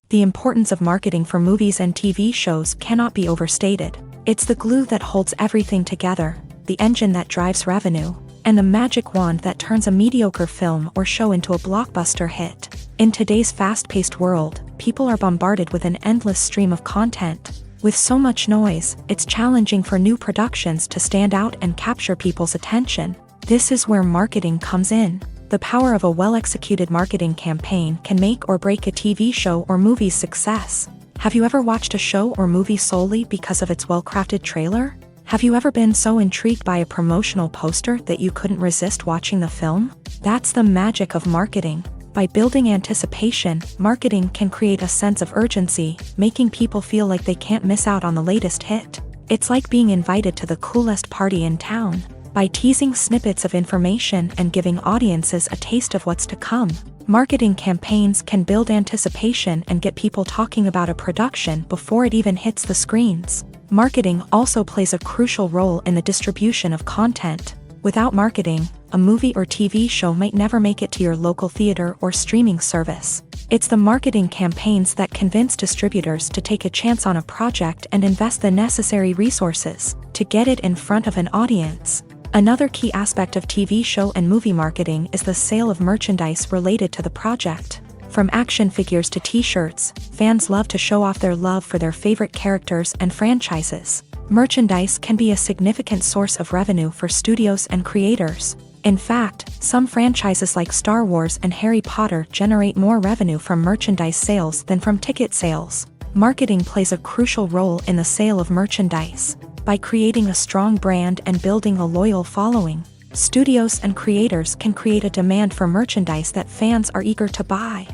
The importance of marketing for movies and TV shows cannot be overstated. It's the glue that holds everything together, the engine that drives revenue, and the magic wand that turns a mediocre film or show into a blockbuster hit. In today's fast-paced world, people are bombarded with an endless stream of content. With so much noise, it's challenging for new productions to stand out and capture people's attention. This is where marketing comes in. The power of a well-executed marketing campaign can make or break a TV show or movie's success. Have you ever watched a show or movie solely because of its well-crafted trailer? Have you ever been so intrigued by a promotional poster that you couldn't resist watching the film? That's the magic of marketing. By building anticipation, marketing can create a sense of urgency, making people feel like they can't miss out on the latest hit. It's like being invited to the coolest party in town. By teasing snippets of information and giving audiences a taste of what's to come, marketing campaigns can build anticipation and get people talking about a production before it even hits the screens. Marketing also plays a crucial role in the distribution of content. Without marketing, a movie or TV show might never make it to your local theater or streaming service. It's the marketing campaigns that convince distributors to take a chance on a project and invest the necessary resources to get it in front of an audience. Another key aspect of TV show and movie marketing is the sale of merchandise related to the project. From action figures to t-shirts, fans love to show off their love for their favorite characters and franchises. Merchandise can be a significant source of revenue for studios and creators. In fact, some franchises like Star Wars and Harry Potter generate more revenue from merchandise sales than from ticket sales. Marketing plays a crucial role in the sale of merchandise. By creating a strong brand and building a loyal following, studios and creators can create a demand for merchandise that fans are eager to buy.